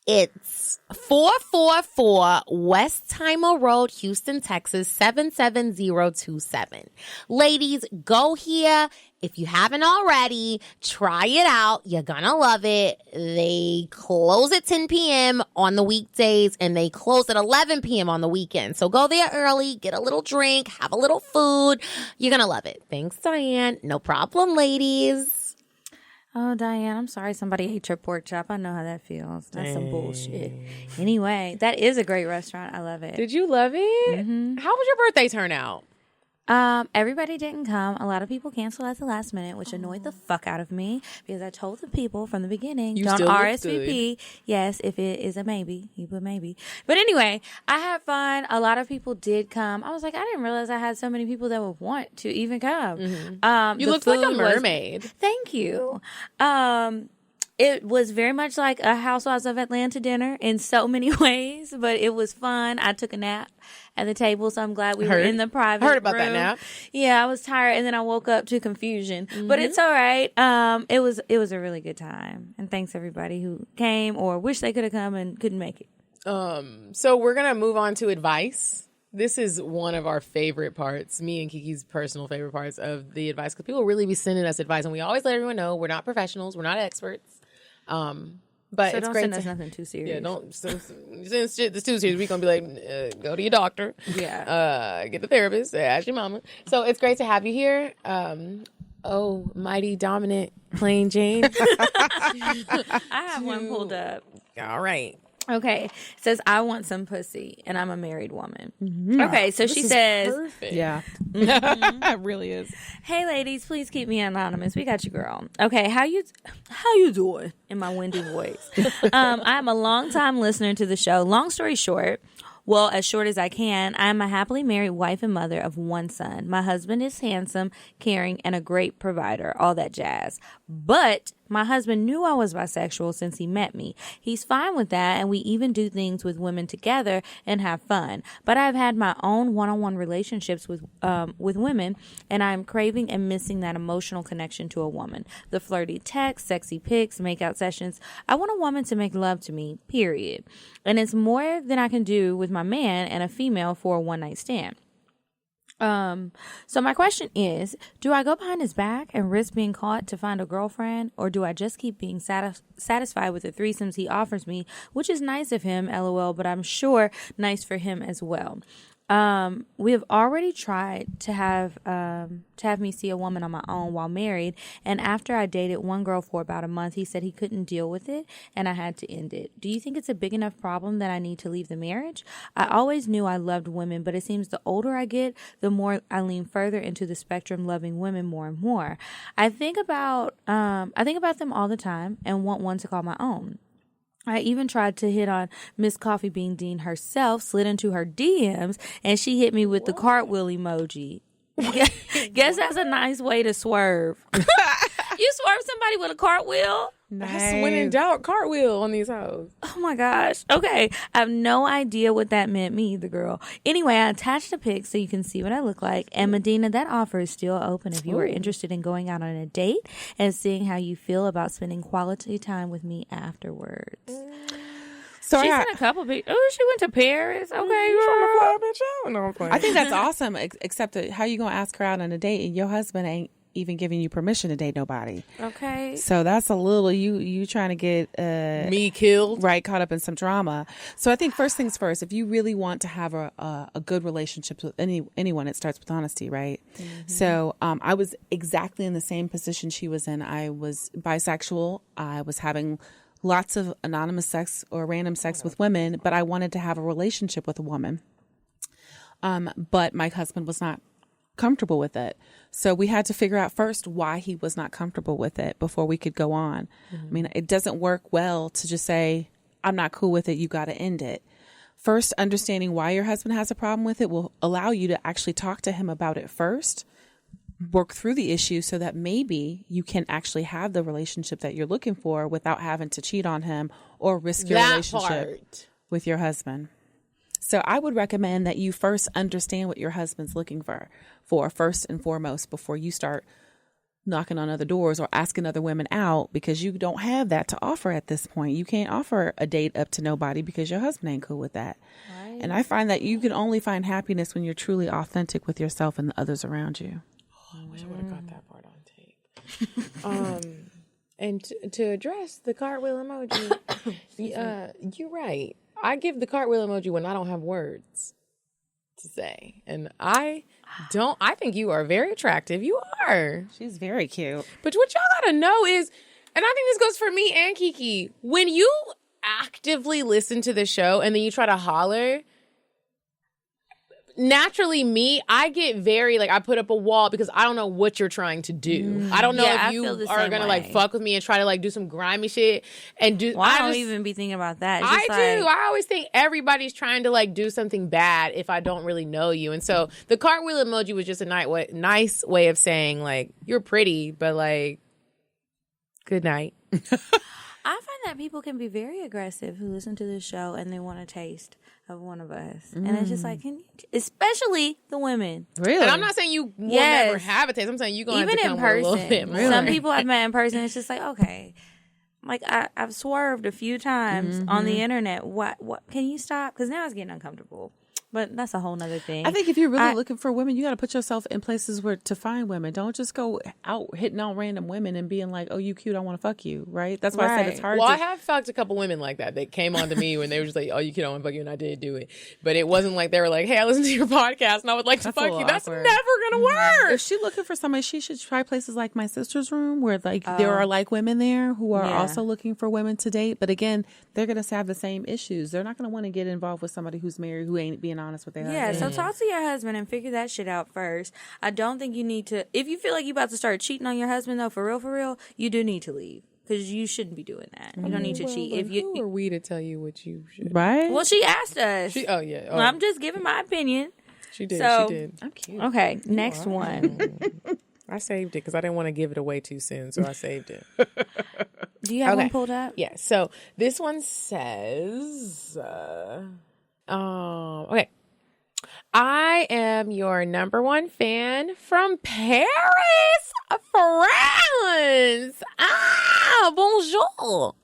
S7: It's 444 Westheimer Road, Houston, Texas, 77027. Ladies, go here. If you haven't already, try it out. You're gonna love it. They close at 10 p.m. on the weekdays, and they close at 11 p.m. on the weekend. So go there early, get a little drink, have a little food. You're gonna love it. Thanks, Diane. No problem, ladies.
S3: Oh, Diane, I'm sorry somebody ate your pork chop. I know how that feels. That's some bullshit. Anyway, that is a great restaurant. I love it.
S2: Did you love it? Mm-hmm. How was your birthday turnout?
S3: Everybody didn't come. A lot of people canceled at the last minute, which annoyed the fuck out of me because I told the people from the beginning, don't RSVP. Yes, if it is a maybe, you put maybe. But anyway, I had fun. A lot of people did come. I was like, I didn't realize I had so many people that would want to even come. Mm-hmm.
S2: You looked like a mermaid.
S3: Thank you. It was very much like a Housewives of Atlanta dinner in so many ways, but it was fun. I took a nap at the table, so I'm glad we were in the private
S2: Heard about
S3: room.
S2: that nap.
S3: Yeah, I was tired, and then I woke up to confusion. Mm-hmm. But it's all right. It was a really good time. And thanks everybody who came or wished they could have come and couldn't make it.
S2: So we're going to move on to advice. This is one of our favorite parts, me and Kiki's personal favorite parts of the advice, because people really be sending us advice, and we always let everyone know we're not professionals, we're not experts. But
S3: so
S2: it's
S3: don't
S2: great
S3: send us nothing too serious.
S2: Yeah, don't send shit that's too serious. We're going to be like, go to your doctor.
S3: Yeah.
S2: Get a therapist. Ask your mama. So it's great to have you here. Oh, mighty dominant Pllain Jane.
S3: I have one pulled up.
S2: All right.
S3: Okay. It says, I want some pussy, and I'm a married woman. Mm-hmm. Okay, so she says...
S2: Perfect.
S6: Yeah. It really is.
S3: Hey, ladies, please keep me anonymous. We got you, girl. Okay, how you doing? In my windy voice. I'm a long-time listener to the show. Long story short... Well, as short as I can, I am a happily married wife and mother of one son. My husband is handsome, caring, and a great provider, all that jazz. But my husband knew I was bisexual since he met me. He's fine with that, and we even do things with women together and have fun. But I've had my own one-on-one relationships with women, and I'm craving and missing that emotional connection to a woman. The flirty texts, sexy pics, makeout sessions. I want a woman to make love to me, period. And it's more than I can do with my man and a female for a one-night stand. So my question is, do I go behind his back and risk being caught to find a girlfriend, or do I just keep being satisfied with the threesomes he offers me, which is nice of him, LOL, but I'm sure nice for him as well. We have already tried to have me see a woman on my own while married, and after I dated one girl for about a month, he said he couldn't deal with it, and I had to end it. Do you think it's a big enough problem that I need to leave the marriage? I always knew I loved women, but it seems the older I get, the more I lean further into the spectrum, loving women more and more. I think about them all the time and want one to call my own. I even tried to hit on Miss Coffee Bean Dean herself, slid into her DMs, and she hit me with the cartwheel emoji. Guess that's a nice way to swerve. You swerve somebody with a cartwheel?
S2: Nice. When in doubt, cartwheel on these hoes.
S3: Oh my gosh. Okay. I have no idea what that meant, me either, girl. Anyway, I attached a pic so you can see what I look like. And Medina, that offer is still open if you are interested in going out on a date and seeing how you feel about spending quality time with me afterwards. So she's in a couple people. Oh, she went to Paris. Okay,
S2: you trying to fly a bitch out? No, I'm playing.
S6: I think that's awesome. Except that how you gonna ask her out on a date and your husband ain't even giving you permission to date nobody?
S3: Okay.
S6: So that's a little you trying to get
S2: me killed,
S6: right? Caught up in some drama. So I think first things first. If you really want to have a good relationship with anyone, it starts with honesty, right? Mm-hmm. So I was exactly in the same position she was in. I was bisexual. I was having lots of anonymous sex or random sex with women, but I wanted to have a relationship with a woman. But my husband was not comfortable with it. So we had to figure out first why he was not comfortable with it before we could go on. Mm-hmm. I mean, it doesn't work well to just say, I'm not cool with it, you got to end it. First, understanding why your husband has a problem with it will allow you to actually talk to him about it first, work through the issue so that maybe you can actually have the relationship that you're looking for without having to cheat on him or risk your relationship with your husband. So I would recommend that you first understand what your husband's looking for first and foremost before you start knocking on other doors or asking other women out, because you don't have that to offer at this point. You can't offer a date up to nobody because your husband ain't cool with that. Right. And I find that you can only find happiness when you're truly authentic with yourself and the others around you.
S2: I wish I would have got that part on tape. And to address the cartwheel emoji, you're right. I give the cartwheel emoji when I don't have words to say. And I think you are very attractive. You are.
S6: She's very cute.
S2: But what y'all gotta know is, and I think this goes for me and Kiki, when you actively listen to the show and then you try to holler, naturally I get very, I put up a wall because I don't know what you're trying to do. I don't know if you are going to fuck with me and try to do some grimy shit and do.
S3: Well, I don't even be thinking about that. It's
S2: I do. I always think everybody's trying to do something bad if I don't really know you. And so the cartwheel emoji was just a nice way of saying you're pretty, but good night.
S3: I find that people can be very aggressive who listen to this show and they want a taste of one of us. And it's just especially the women.
S2: Really? And I'm not saying you will never have a taste. I'm saying you're going to have to come
S3: person.
S2: With a little bit more.
S3: Some people I've met in person, it's just okay. I've swerved a few times on the internet. What? Can you stop? Because now it's getting uncomfortable. But that's a whole nother thing.
S6: I think if you're really looking for women, you got to put yourself in places where to find women. Don't just go out hitting on random women and being like, oh, you cute, I want to fuck you, right? That's why I said it's hard.
S2: Well, I have fucked a couple women like that. They came on to me when they were just like, oh, you cute, I want to fuck you, and I did do it. But it wasn't like they were like, hey, I listen to your podcast and I would like to fuck you. That's never going to work.
S6: If she's looking for somebody, she should try places like my sister's room where there are women there who are also looking for women to date. But again, they're going to have the same issues. They're not going to want to get involved with somebody who's married who ain't being honest with their husband.
S3: So talk to your husband and figure that shit out first. I don't think you need to. If you feel like you're about to start cheating on your husband, though, for real, you do need to leave because you shouldn't be doing that. You don't need to cheat.
S2: Who are we to tell you what you should?
S6: Right?
S3: Well, she asked us. I'm just giving my opinion.
S2: She did.
S3: So,
S2: she did.
S3: I'm cute. Okay, next one.
S2: I saved it because I didn't want to give it away too soon, so I saved it.
S3: Do you have one pulled up?
S2: Yeah. So this one says, okay. I am your number one fan from Paris, France. Bonjour.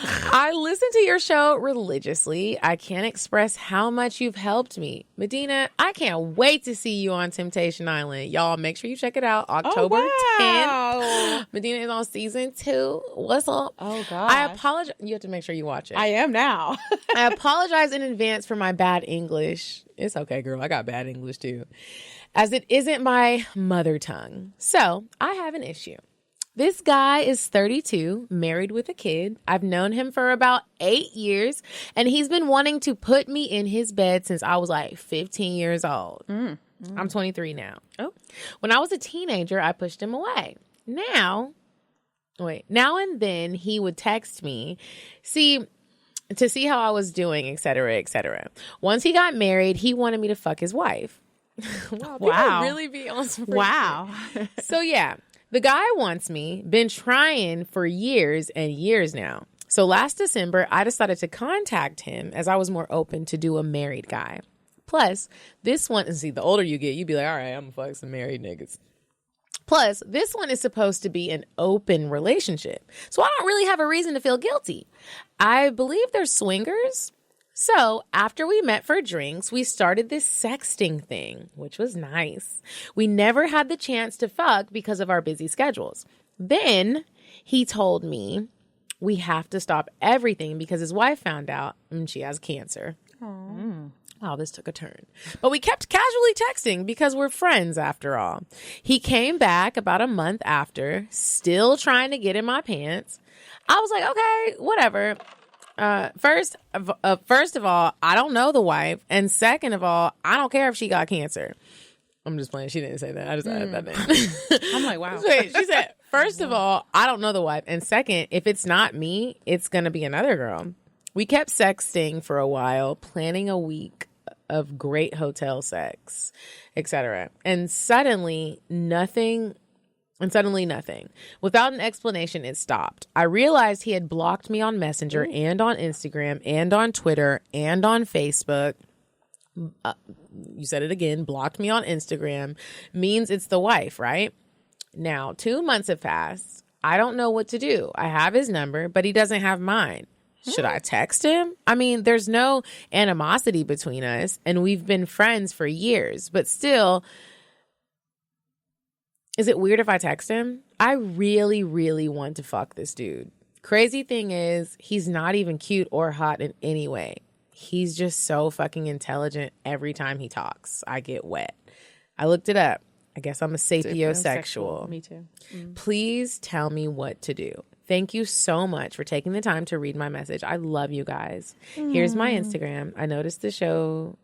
S2: I listen to your show religiously. I can't express how much you've helped me. Medina, I can't wait to see you on Temptation Island. Y'all, make sure you check it out October 10th. Medina is on season 2. What's up?
S6: Oh, God.
S2: I apologize. You have to make sure you watch it.
S6: I am now.
S2: I apologize in advance for my bad English. It's okay, girl. I got bad English, too. As it isn't my mother tongue. So, I have an issue. This guy is 32, married with a kid. I've known him for about 8 years, and he's been wanting to put me in his bed since I was like 15 years old. I'm 23 now.
S3: Oh.
S2: When I was a teenager, I pushed him away. Now and then he would text me, to see how I was doing, et cetera, et cetera. Once he got married, he wanted me to fuck his wife. Wow. People really be on some
S6: Wow.
S2: So, yeah. The guy wants me, been trying for years and years now. So last December, I decided to contact him as I was more open to do a married guy. Plus, this one, and see, the older you get, you be like, all right, I'm gonna fuck some married niggas. Plus, this one is supposed to be an open relationship. So I don't really have a reason to feel guilty. I believe they're swingers. So after we met for drinks, we started this sexting thing, which was nice. We never had the chance to fuck because of our busy schedules. Then he told me we have to stop everything because his wife found out and she has cancer. Wow, this took a turn. But we kept casually texting because we're friends after all. He came back about a month after, still trying to get in my pants. I was like, okay, whatever. First of all, I don't know the wife. And second of all, I don't care if she got cancer. I'm just playing. She didn't say that. I just added that in.
S6: I'm like, wow.
S2: Wait, she said, first of all, I don't know the wife. And second, if it's not me, it's going to be another girl. We kept sexting for a while, planning a week of great hotel sex, etc. And suddenly nothing. Without an explanation, it stopped. I realized he had blocked me on Messenger and on Instagram and on Twitter and on Facebook. You said it again, blocked me on Instagram. Means it's the wife, right? Now, 2 months have passed. I don't know what to do. I have his number, but he doesn't have mine. Should I text him? I mean, there's no animosity between us, and we've been friends for years, but still... Is it weird if I text him? I really, really want to fuck this dude. Crazy thing is, he's not even cute or hot in any way. He's just so fucking intelligent every time he talks. I get wet. I looked it up. I guess I'm a sapiosexual.
S6: Me too.
S2: Please tell me what to do. Thank you so much for taking the time to read my message. I love you guys. Here's my Instagram. I noticed the show...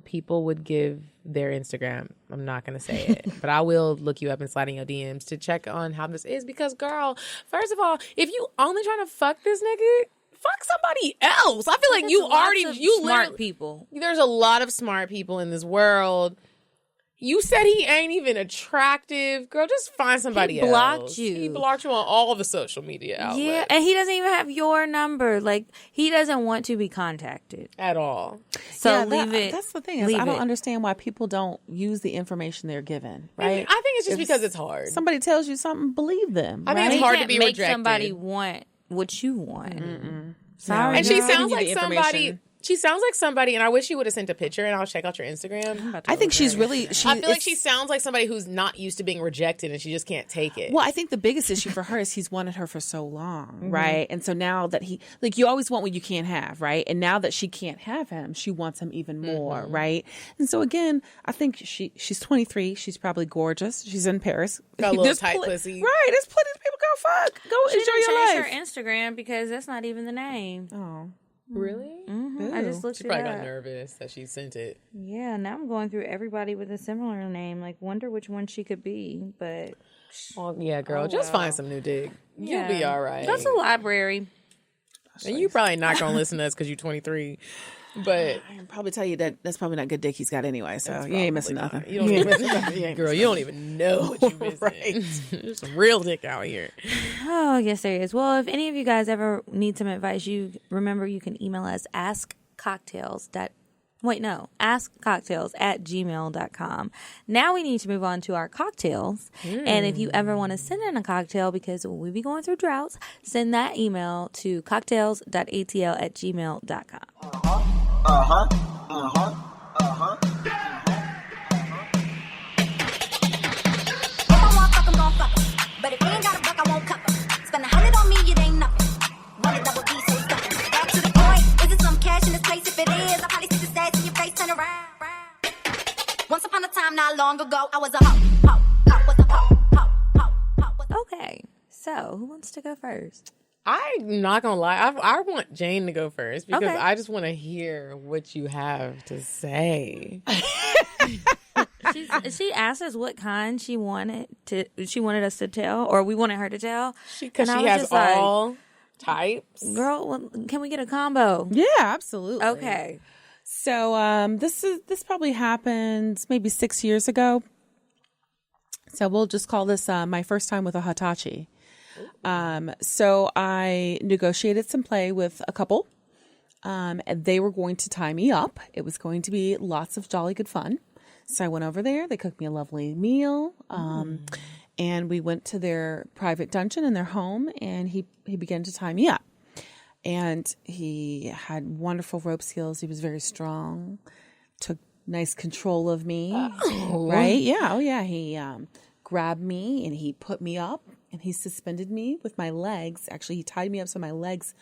S2: people would give their Instagram. I'm not going to say it, but I will look you up and slide in your DMs to check on how this is because, girl, first of all, if you only trying to fuck this nigga, fuck somebody else. I feel like you
S3: smart people.
S2: There's a lot of smart people in this world. You said he ain't even attractive. Girl, just find somebody else.
S3: He blocked you.
S2: He blocked you on all of the social media outlets.
S3: Yeah, and he doesn't even have your number. Like, he doesn't want to be contacted.
S2: At all.
S3: So leave it.
S6: That's the thing. Is I don't understand why people don't use the information they're given, right?
S2: I think it's just because it's hard.
S6: Somebody tells you something, believe them.
S2: I think it's hard to be
S3: make
S2: rejected.
S3: Somebody want what you want. Sorry.
S2: And she sounds like somebody... She sounds like somebody, and I wish you would have sent a picture, and I'll check out your Instagram.
S6: I think she's really...
S2: I feel like she sounds like somebody who's not used to being rejected, and she just can't take it.
S6: Well, I think the biggest issue for her is he's wanted her for so long, right? And so now that he... Like, you always want what you can't have, right? And now that she can't have him, she wants him even more, right? And so, again, I think she's 23. She's probably gorgeous. She's in Paris.
S2: Got a little tight pussy.
S6: Right. There's plenty of people. Go fuck. Go
S3: She
S6: enjoy
S3: didn't
S6: your
S3: change
S6: life.
S3: her Instagram because that's not even the name.
S6: Oh.
S2: Really?
S3: I just looked
S2: She
S3: it
S2: probably
S3: up.
S2: got nervous that she sent it.
S3: Yeah, now I'm going through everybody with a similar name. Like, wonder which one she could be. But
S2: Well, yeah, girl, just find some new dick. You'll be all right.
S3: that's a library.
S2: And you probably not gonna listen to us because you're 23. But
S6: I can probably tell you that that's probably not good dick he's got anyway, so you ain't missing nothing.
S2: You don't even, girl, you don't even know what you're missing.
S6: Right.
S2: There's some real dick out here.
S3: Oh, yes, there is. Well, if any of you guys ever need some advice, you remember you can email us askcocktails Wait, no. askcocktails@gmail.com. Now we need to move on to our cocktails. And if you ever want to send in a cocktail, because we be going through droughts, send that email to cocktails.atl@gmail.com.
S8: But if you ain't got a buck, I won't cover. Spend 100 on me, it ain't nothing. Run a double D, so it's done. Back to the point. Is it some cash in this place? If it is, I'll probably stick the stats in your face, turn around. Once upon a time, not long ago, I was a hoe.
S3: Okay. So, who wants to go first?
S2: I'm not gonna lie. I want Jane to go first because
S3: Okay.
S2: I just want to hear what you have to say.
S3: She asked us what kind she wanted us to tell, or we wanted her to tell.
S2: Because
S3: And I
S2: she
S3: was
S2: has
S3: just like,
S2: all types.
S3: Girl, well, can we get a combo?
S6: Yeah, absolutely.
S3: Okay.
S6: So this probably happened maybe 6 years ago. So we'll just call this my first time with a Hitachi. So I negotiated some play with a couple. And they were going to tie me up. It was going to be lots of jolly good fun. So I went over there. They cooked me a lovely meal. And we went to their private dungeon in their home, and he began to tie me up. And he had wonderful rope skills. He was very strong, took nice control of me. Right? Yeah. Oh, yeah. He grabbed me, and he put me up, and he suspended me with my legs. Actually, he tied me up so my legs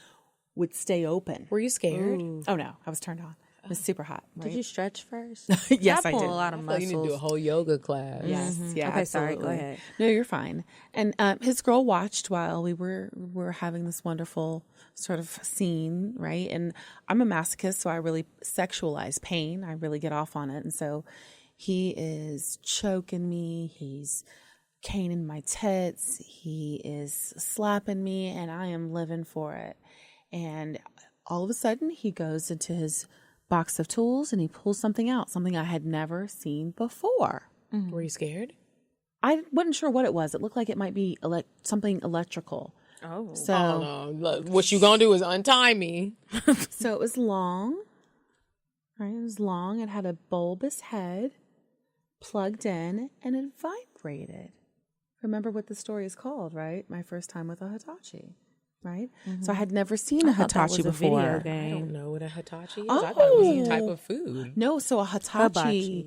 S6: would stay open.
S2: Were you scared?
S6: Oh, no. I was turned on. It was super hot. Right?
S3: Did you stretch first?
S6: Yes, I
S3: pull
S6: did.
S3: a lot of
S2: I
S3: muscles.
S2: thought you need to do a whole yoga class.
S6: Yes. Yeah.
S3: Okay, sorry,
S6: absolutely.
S3: go ahead.
S6: No, you're fine. And his girl watched while we were having this wonderful sort of scene, right? And I'm a masochist, so I really sexualize pain. I really get off on it. And so he is choking me. He's caning my tits. He is slapping me, and I am living for it. And all of a sudden, he goes into his box of tools and he pulls something out, something I had never seen before.
S2: Were you scared?
S6: I wasn't sure what it was. It looked like it might be something electrical.
S2: Oh.
S6: So,
S2: Oh, no. Look, what you gonna do is untie me.
S6: so it was long. Right? It was long. It had a bulbous head plugged in, and it vibrated. Remember what the story is called, right? My first time with a Hitachi. Right? So I had never seen a Hitachi before.
S2: I don't know what a Hitachi is.
S6: Oh.
S2: I thought it was a type of food.
S6: No, so a Hitachi,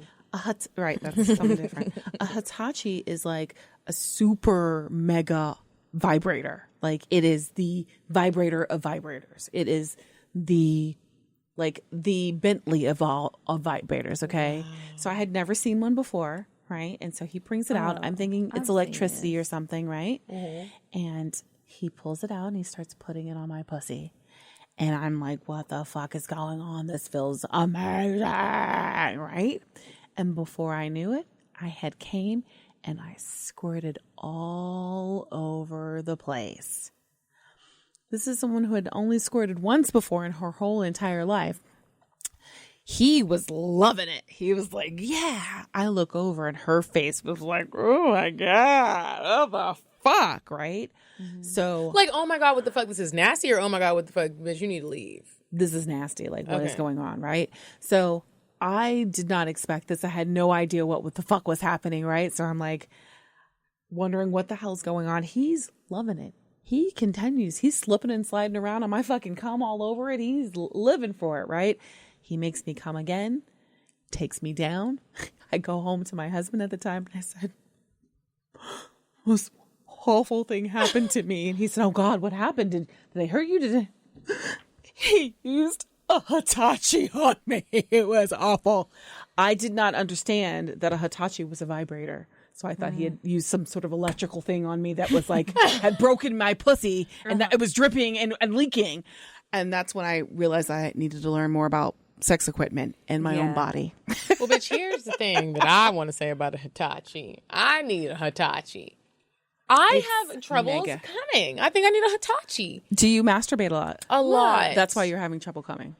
S6: right, that's something different. A Hitachi is like a super mega vibrator. Like it is the vibrator of vibrators. It is the Bentley of all of vibrators, okay? Wow. So I had never seen one before, right? And so he brings it out. I'm thinking it's electricity or something, right? And he pulls it out and he starts putting it on my pussy. And I'm like, what the fuck is going on? This feels amazing, right? And before I knew it, I had came and I squirted all over the place. This is someone who had only squirted once before in her whole entire life. He was loving it. He was like, yeah. I look over and her face was like, oh my God, what the fuck, right? So
S2: Like, oh my God, what the fuck? This is nasty, or oh my God, what the fuck, bitch, you need to leave.
S6: this is nasty. Like, what is
S2: Okay.
S6: going on, right? So I did not expect this. I had no idea what the fuck was happening, right? So I'm like wondering what the hell's going on. He's loving it. He continues. He's slipping and sliding around on my fucking cum all over it. He's living for it, right? He makes me come again, takes me down. I go home to my husband at the time and I said, this awful thing happened to me. And he said, oh God, what happened? Did they hurt you? He used a Hitachi on me. It was awful. I did not understand that a Hitachi was a vibrator. So I thought he had used some sort of electrical thing on me that was like, had broken my pussy and that it was dripping and leaking. And that's when I realized I needed to learn more about sex equipment and my own body.
S2: Well, bitch, here's the thing that I want to say about a Hitachi. I need a Hitachi. I have troubles
S6: mega.
S2: coming. I think I need a Hitachi.
S6: Do you masturbate a lot?
S2: A lot.
S6: That's why you're having trouble coming.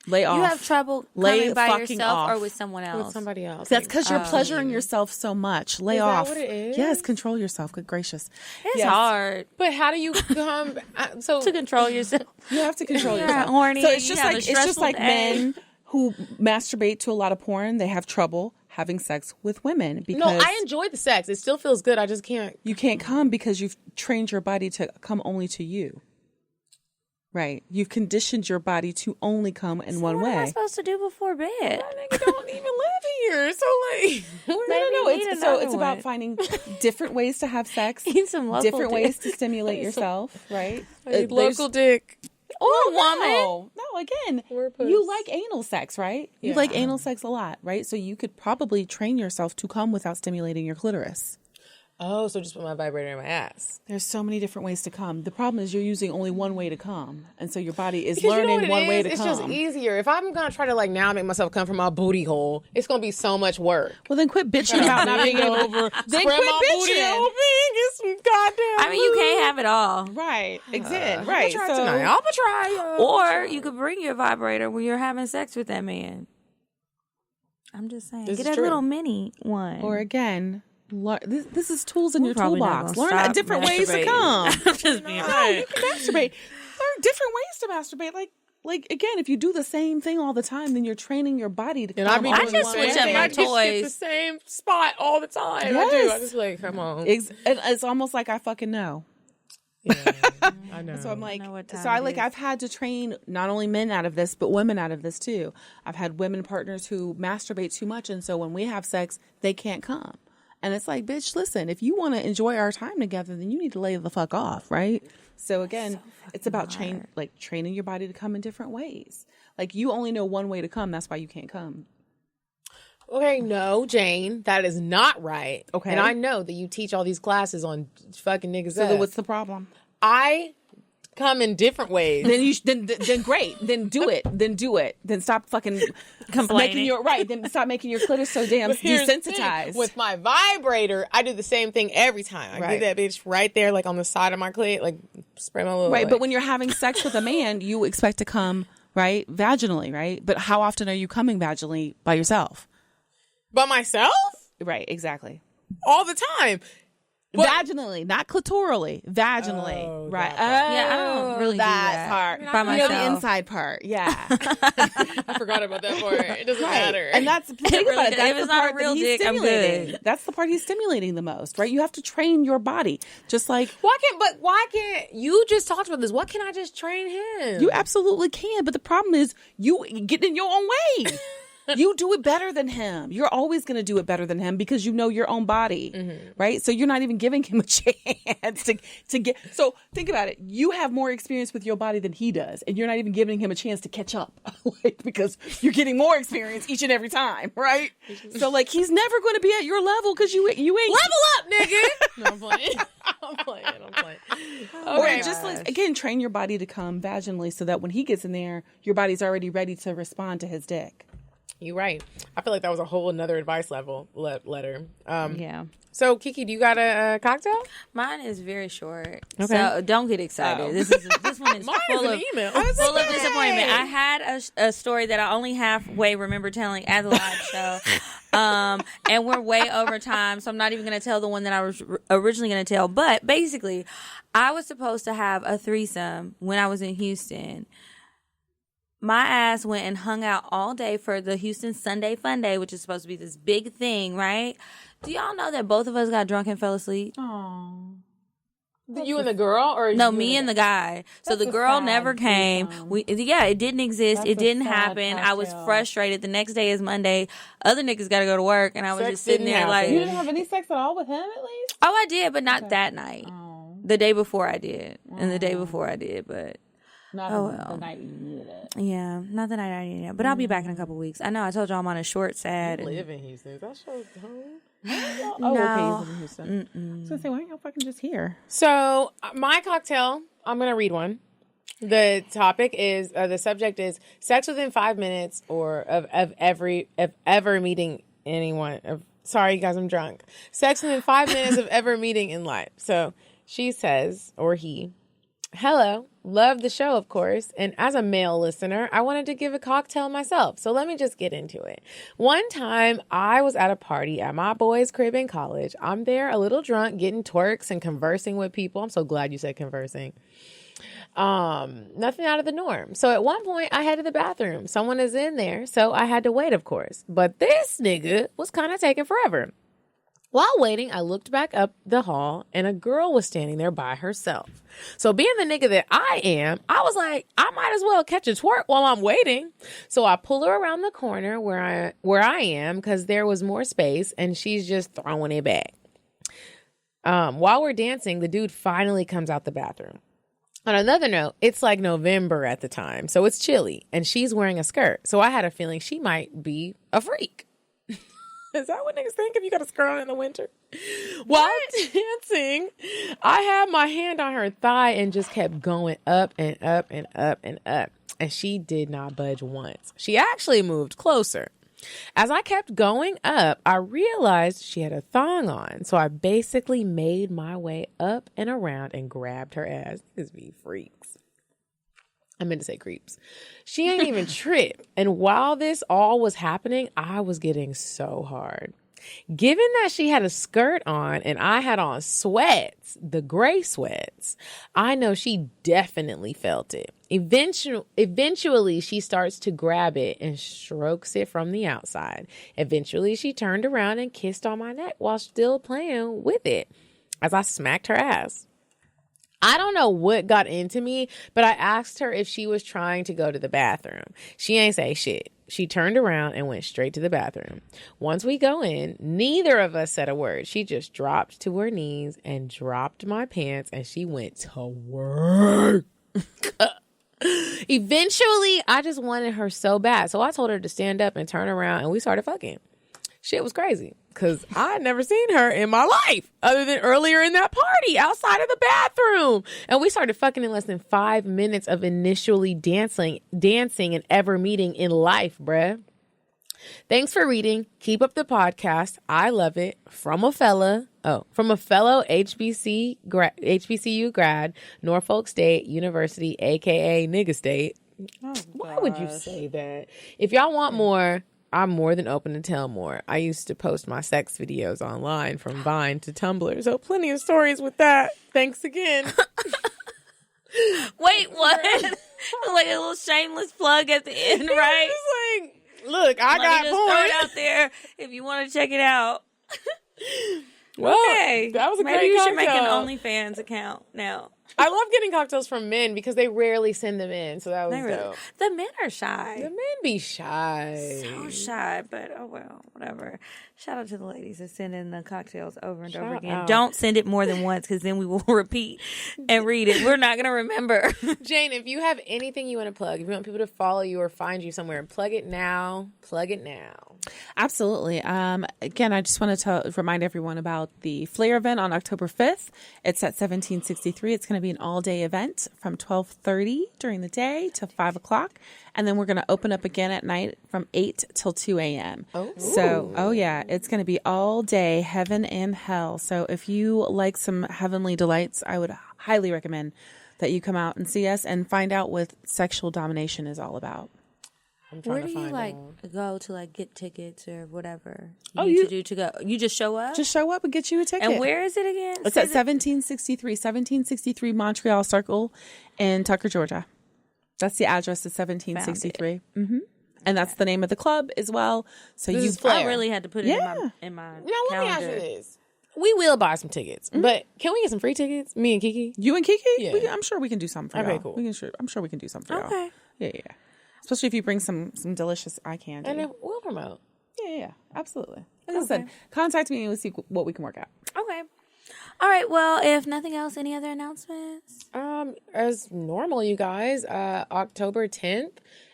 S6: Lay off.
S3: You have trouble
S6: Lay
S3: coming by
S6: fucking
S3: yourself
S6: off.
S3: or with someone else?
S2: with somebody else.
S6: That's because you're pleasuring yourself so much. Lay
S2: Is that
S6: off.
S2: what it is?
S6: Yes, control yourself. Good gracious.
S3: It's
S6: Yes.
S3: hard
S2: But how do you come? So
S3: to control yourself.
S6: You have to control
S3: You're
S6: yourself.
S3: horny,
S6: So it's
S3: you
S6: just
S3: have
S6: like
S3: a stressful day.
S6: men who masturbate to a lot of porn, they have trouble having sex with women because
S2: No, I enjoy the sex. It still feels good. I just can't.
S6: you can't come because you've trained your body to come only to you. Right. You've conditioned your body to only come in one
S3: What am I
S6: way.
S3: supposed to do before bed?
S2: Nigga don't even live here. So like,
S6: No. It's about finding different ways to have sex,
S3: Eat some local
S6: different
S3: dick.
S6: ways to stimulate yourself, right?
S2: need local dick.
S6: Or
S3: woman.
S6: No, again,
S2: Or puss.
S6: you like anal sex, right? You
S2: Yeah.
S6: like anal sex a lot, right? So you could probably train yourself to come without stimulating your clitoris.
S2: Oh, so just put my vibrator in my ass.
S6: There's so many different ways to come. The problem is you're using only one way to come. And so your body is
S2: Because you know
S6: learning
S2: what it
S6: one way
S2: is?
S6: to
S2: It's
S6: come.
S2: just easier. If I'm gonna try to like now make myself come from my booty hole, it's gonna be so much work.
S6: Well, then quit bitching about not being able to. Then
S2: Spread
S6: quit
S2: my booty
S6: bitching.
S2: open. Get some goddamn.
S3: I mean, you can't have it all.
S6: Right. Exactly.
S2: I'll
S6: Right.
S2: try
S6: So
S2: tonight. I'll try.
S3: Or you could bring your vibrator when you're having sex with that man. I'm just saying.
S2: This
S3: Get
S2: is
S3: a
S2: true.
S3: little mini one.
S6: or again, this is tools in
S3: We're
S6: your
S3: probably not
S6: toolbox.
S3: gonna
S6: Learn
S3: stop
S6: different ways to
S3: masturbating.
S6: come.
S3: I'm just being
S6: No, you can masturbate. There are different ways to masturbate. Like again, if you do the same thing all the time, then you're training your body to
S2: And
S6: come.
S2: I
S6: all
S3: just
S6: in one
S3: switch
S6: way.
S3: up my
S2: I just hit the
S3: toys.
S2: same spot all the time. I do.
S6: Yes.
S2: I just like, come on.
S6: It's almost like I fucking know.
S2: I know.
S6: So I'm like,
S3: know what time
S6: so I
S3: it
S6: like
S3: is.
S6: I've had to train not only men out of this, but women out of this too. I've had women partners who masturbate too much, and so when we have sex, they can't come. And it's like, bitch, listen, if you want to enjoy our time together, then you need to lay the fuck off, right? So again, it's about training your body to come in different ways. Like you only know one way to come, that's why you can't come.
S2: Okay, no, Jane, that is not right.
S6: Okay.
S2: And I know that you teach all these classes on fucking niggas.
S6: So then what's the problem?
S2: I come in different ways.
S6: Then great. Then do it. Then stop fucking
S3: Complaining.
S6: Then stop making your clitoris so damn
S2: Here's the thing.
S6: desensitized.
S2: With my vibrator, I do the same thing every time. I
S6: Right.
S2: get that bitch right there, like on the side of my clit, like spray my little.
S6: Right,
S2: like-
S6: but when you're having sex with a man, you expect to come, right, vaginally, right? But how often are you coming vaginally by yourself?
S2: by myself,
S6: Right, exactly.
S2: all the time. But-
S6: Vaginally, not clitorally. Vaginally, right?
S3: Yeah, I don't really do that
S6: part.
S3: by
S6: You know,
S3: myself.
S6: the inside part. Yeah,
S2: I forgot about that part. It doesn't matter.
S6: and that's think
S3: really
S6: about it.
S3: does.
S6: That's
S3: If
S6: the
S3: it's not a
S6: part
S3: real
S6: that he's
S3: dick, I'm
S6: stimulating.
S3: good.
S6: That's the part he's stimulating the most, right? You have to train your body, just like
S2: why can't you just talked about this? Why can't I just train him?
S6: you absolutely can. But the problem is you get in your own way. You do it better than him. You're always going to do it better than him because you know your own body, right? So you're not even giving him a chance to get. So think about it. You have more experience with your body than he does, and you're not even giving him a chance to catch up, like because you're getting more experience each and every time, right? So like he's never going to be at your level because you ain't
S2: level up, nigga. No, I'm playing. I'm playing.
S6: Or
S2: Okay.
S6: just like again, train your body to come vaginally so that when he gets in there, your body's already ready to respond to his dick.
S2: You're right. I feel like that was a whole another advice letter.
S3: Yeah.
S2: So Kiki, do you got a cocktail?
S3: Mine is very short.
S2: Okay.
S3: So don't get excited.
S2: Oh.
S3: This one is
S2: Mine
S3: full
S2: is an
S3: of
S2: email.
S3: full of disappointment. I had a story that I only halfway remember telling at the live show. And we're way over time, so I'm not even going to tell the one that I was originally going to tell. But basically, I was supposed to have a threesome when I was in Houston. My ass went and hung out all day for the Houston Sunday Fun Day, which is supposed to be this big thing, right? Do y'all know that both of us got drunk and fell asleep?
S2: You and the girl, or
S3: No,
S2: you
S3: me and the guy. So the girl never came. It didn't exist. It didn't happen. I was frustrated. The next day is Monday. Other niggas got to go to work, and I was
S2: Sex
S3: just sitting
S2: didn't
S3: there like,
S2: happen.
S6: You didn't have any sex at all with him, at least?
S3: oh, I did, but not that night. The day before I did, and the day before I did, but.
S6: Not
S3: well.
S6: the night you needed it.
S3: Yeah, not the night I needed it. But I'll be back in a couple weeks. I know I told y'all I'm on a short sad. and-
S2: live in Houston. Is that show home?
S6: Oh, okay.
S3: No.
S6: You live in Houston. I was gonna say, why aren't y'all fucking just here?
S2: So my cocktail, I'm gonna read one. The topic is the subject is sex within 5 minutes or of ever meeting anyone. Sorry, you guys, I'm drunk. Sex within 5 minutes of ever meeting in life. So she says, or he. Hello, love the show, of course, and as a male listener, I wanted to give a cocktail myself, so let me just get into it. One time, I was at a party at my boy's crib in college. I'm there a little drunk, getting twerks and conversing with people. I'm so glad you said conversing. Nothing out of the norm. So at one point, I head to the bathroom. Someone is in there, so I had to wait, of course. But this nigga was kind of taking forever. While waiting, I looked back up the hall, and a girl was standing there by herself. So being the nigga that I am, I was like, I might as well catch a twerk while I'm waiting. So I pull her around the corner where I am, because there was more space, and she's just throwing it back. While we're dancing, the dude finally comes out the bathroom. On another note, it's like November at the time, so it's chilly, and she's wearing a skirt. So I had a feeling she might be a freak. Is that what niggas think if you got a skirt on in the winter? While dancing, I had my hand on her thigh and just kept going up and up and up and up. And she did not budge once. She actually moved closer. As I kept going up, I realized she had a thong on. So I basically made my way up and around and grabbed her ass. Niggas be freaks. I meant to say creeps. She ain't even trip. And while this all was happening, I was getting so hard. Given that she had a skirt on and I had on sweats, the gray sweats, I know she definitely felt it. Eventually, she starts to grab it and strokes it from the outside. Eventually, she turned around and kissed on my neck while still playing with it as I smacked her ass. I don't know what got into me, but I asked her if she was trying to go to the bathroom. She ain't say shit. She turned around and went straight to the bathroom. Once we go in, neither of us said a word. She just dropped to her knees and dropped my pants, and she went to work. Eventually, I just wanted her so bad. So I told her to stand up and turn around, and we started fucking. Shit was crazy because I had never seen her in my life other than earlier in that party outside of the bathroom. And we started fucking in less than 5 minutes of initially dancing and ever meeting in life, bruh. Thanks for reading. Keep up the podcast. I love it. From a fellow HBCU grad, Norfolk State University, aka Nigga State.
S6: Oh,
S2: why would you say that? If y'all want more, I'm more than open to tell more. I used to post my sex videos online from Vine to Tumblr, so plenty of stories with that. Thanks again.
S3: Wait, what? Like a little shameless plug at the end, right?
S2: It's like, look, I got
S3: just
S2: porn
S3: throw it out there if you want to check it out.
S2: Well,
S3: okay,
S2: that was a
S3: maybe
S2: great
S3: you should make an
S2: cocktail.
S3: OnlyFans account now.
S2: I love getting cocktails from men because they rarely send them in, so that was dope.
S3: The men are shy.
S2: The men be shy.
S3: So shy, but oh well, whatever. Shout out to the ladies that send in the cocktails over and over again.
S2: out.
S3: Don't send it more than once because then we will repeat and read it. We're not going to remember.
S2: Jane, if you have anything you want to plug, if you want people to follow you or find you somewhere, plug it now. Plug it now.
S6: Absolutely. Again, I just want to remind everyone about the Flair event on October 5th. It's at 1763. It's going to be an all-day event from 12:30 during the day to 5 o'clock. And then we're going to open up again at night from 8 till 2 a.m. Oh yeah, it's going to be all day, heaven and hell. So if you like some heavenly delights, I would highly recommend that you come out and see us and find out what sexual domination is all about.
S3: Where do you go to get tickets or whatever
S6: you
S3: to go? You just show up?
S6: Just show up and get you a ticket.
S3: And where is it again?
S6: It's at 1763 Montreal Circle in Tucker, Georgia. That's the address of 1763. Mm-hmm. And that's the name of the club as well. So
S3: I really had to put it in my
S2: Now, let me ask
S3: calendar.
S2: you this. We will buy some tickets, but can we get some free tickets? Me and Kiki?
S6: You and Kiki?
S2: Yeah.
S6: I'm sure we can do something for y'all.
S2: Okay, cool.
S6: I'm sure we can do something for y'all.
S3: Okay.
S6: Yeah. Especially if you bring some delicious eye candy.
S2: And then we'll promote.
S6: Yeah. Absolutely. Like I said, contact me and we'll see what we can work out.
S3: Okay. All right. Well, if nothing else, any other announcements?
S2: As normal, you guys, October 10th.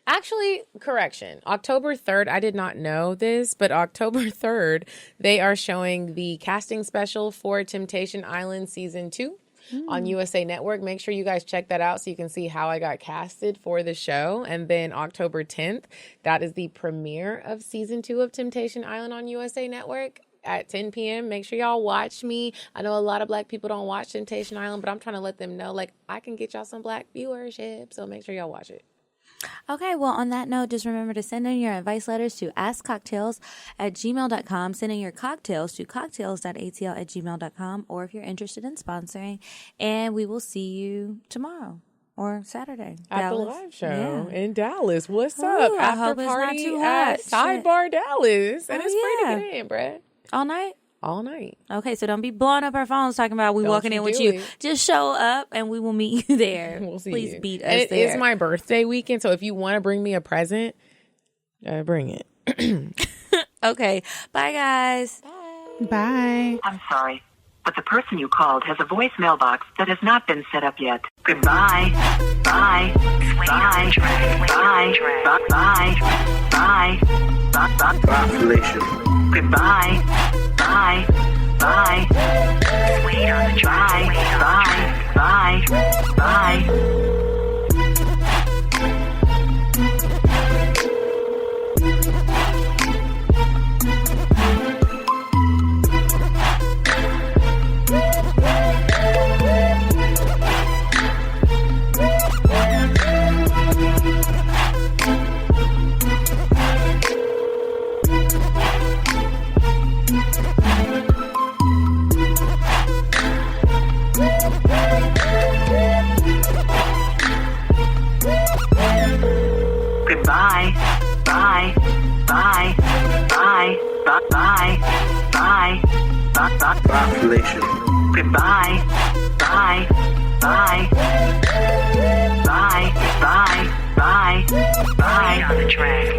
S2: Actually, correction. October 3rd, I did not know this, but October 3rd, they are showing the casting special for Temptation Island Season 2 on USA Network. Make sure you guys check that out so you can see how I got casted for the show. And then October 10th, that is the premiere of Season 2 of Temptation Island on USA Network at 10 p.m. Make sure y'all watch me. I know a lot of Black people don't watch Temptation Island, but I'm trying to let them know, I can get y'all some Black viewership. So make sure y'all watch it.
S3: Okay, well, on that note, just remember to send in your advice letters to askcocktails@gmail.com. Send in your cocktails to cocktails.atl@gmail.com, or if you're interested in sponsoring. And we will see you tomorrow. or Saturday.
S2: At the
S3: Dallas.
S2: live show
S3: Yeah.
S2: in Dallas. What's
S3: Ooh,
S2: up?
S3: I
S2: After
S3: hope it's not
S2: party
S3: too
S2: at
S3: hot.
S2: Sidebar Dallas. And
S3: Oh,
S2: it's free
S3: yeah.
S2: to get in, bruh.
S3: All night?
S2: All night.
S3: Okay, so don't be blowing up our phones talking about we
S2: Don't
S3: walking
S2: you
S3: in with
S2: do
S3: you.
S2: it.
S3: Just show up and we will meet you there.
S2: We'll see
S3: Please
S2: you.
S3: beat us
S2: And it
S3: there.
S2: is my birthday weekend, so if you want to bring me a present, bring it.
S3: Okay. Bye, guys.
S6: Bye.
S9: I'm sorry, but the person you called has a voicemail box that has not been set up yet. Goodbye. Bye. Bye. Bye. Bye. Bye. Bye.
S10: Population.
S9: Goodbye. Bye. Bye.
S8: Wait on the track.
S9: Bye. Bye. Bye. Goodbye. Bye. Bye. Bye. Bye. Bye. Bye.
S10: Population.
S9: Goodbye. Bye. Bye. Bye. Bye. Bye. Bye.
S8: On the track.